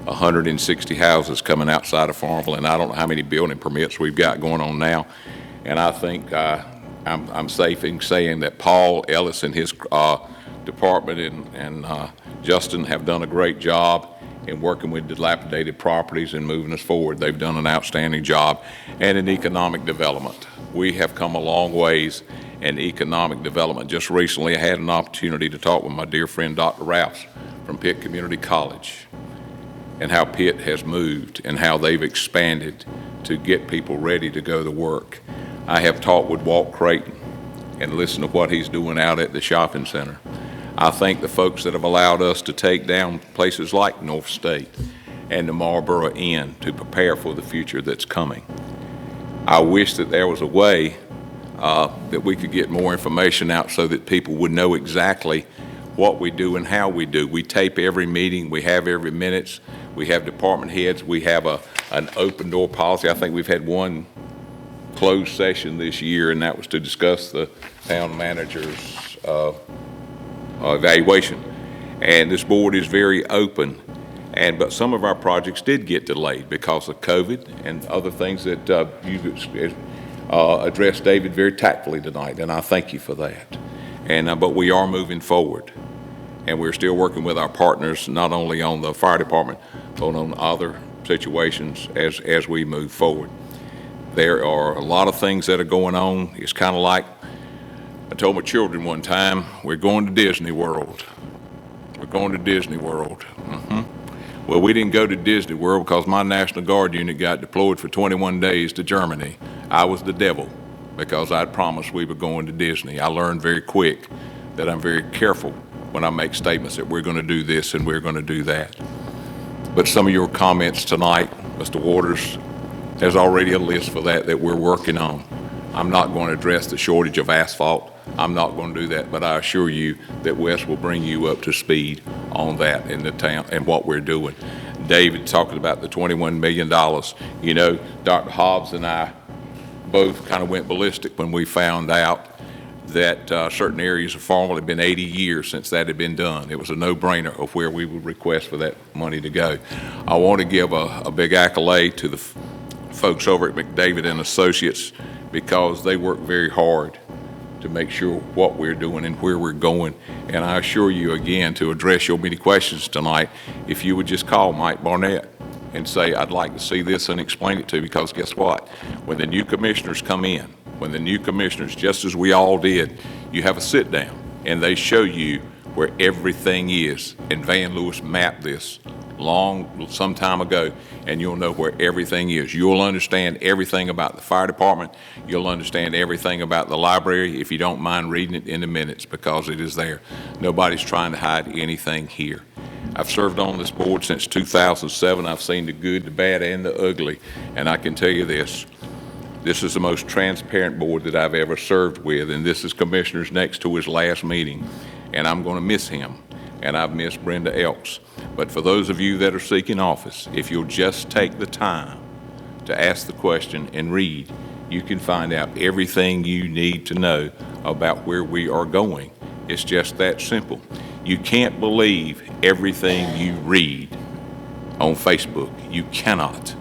160 houses coming outside of Farmville, and I don't know how many building permits we've got going on now. And I think I'm safe in saying that Paul Ellis and his department and Justin have done a great job in working with dilapidated properties and moving us forward. They've done an outstanding job. And in economic development, we have come a long ways in economic development. Just recently, I had an opportunity to talk with my dear friend, Dr. Rouse from Pitt Community College, and how Pitt has moved and how they've expanded to get people ready to go to work. I have talked with Walt Creighton and listened to what he's doing out at the shopping center. I thank the folks that have allowed us to take down places like North State and the Marlboro Inn to prepare for the future that's coming. I wish that there was a way that we could get more information out so that people would know exactly what we do and how we do. We tape every meeting, we have every minutes, we have department heads, we have an open door policy. I think we've had one closed session this year, and that was to discuss the town manager's evaluation. And this board is very open, but some of our projects did get delayed because of COVID and other things that you addressed, David, very tactfully tonight, and I thank you for that. But we are moving forward, and we're still working with our partners, not only on the fire department, but on other situations as we move forward. There are a lot of things that are going on. It's kind of like I told my children one time, we're going to Disney World. We're going to Disney World. Well, we didn't go to Disney World because my National Guard unit got deployed for 21 days to Germany. I was the devil because I'd promised we were going to Disney. I learned very quick that I'm very careful when I make statements that we're going to do this and we're going to do that. But some of your comments tonight, Mr. Waters, there's already a list for that we're working on. I'm not going to address the shortage of asphalt. I'm not going to do that, but I assure you that Wes will bring you up to speed on that in the town and what we're doing. David talking about the $21 million. You know, Dr. Hobbs and I both kind of went ballistic when we found out that certain areas of Farmville had been 80 years since that had been done. It was a no-brainer of where we would request for that money to go. I want to give a big accolade to the folks over at McDavid and Associates because they work very hard to make sure what we're doing and where we're going. And I assure you again, to address your many questions tonight, if you would just call Mike Barnett and say, I'd like to see this and explain it to you, because guess what? When the new commissioners come in, just as we all did, you have a sit down and they show you where everything is. And Van Lewis mapped this some time ago, and you'll know where everything is. You'll understand everything about the fire department. You'll understand everything about the library if you don't mind reading it in the minutes, because it is there. Nobody's trying to hide anything here. I've served on this board since 2007. I've seen the good, the bad, and the ugly, and I can tell you this is the most transparent board that I've ever served with, and this is Commissioner's next to his last meeting, and I'm going to miss him, and I've missed Brenda Elks. But for those of you that are seeking office, if you'll just take the time to ask the question and read, you can find out everything you need to know about where we are going. It's just that simple. You can't believe everything you read on Facebook. You cannot.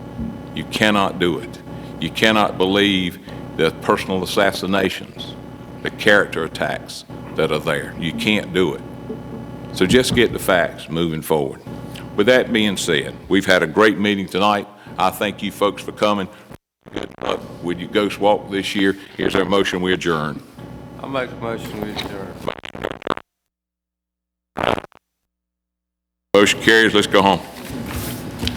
You cannot do it. You cannot believe the personal assassinations, the character attacks that are there. You can't do it. So just get the facts moving forward. With that being said, we've had a great meeting tonight. I thank you folks for coming. Good luck with your ghost walk this year. Here's our motion, we adjourn.
I'll make a motion, we adjourn.
Motion carries, let's go home.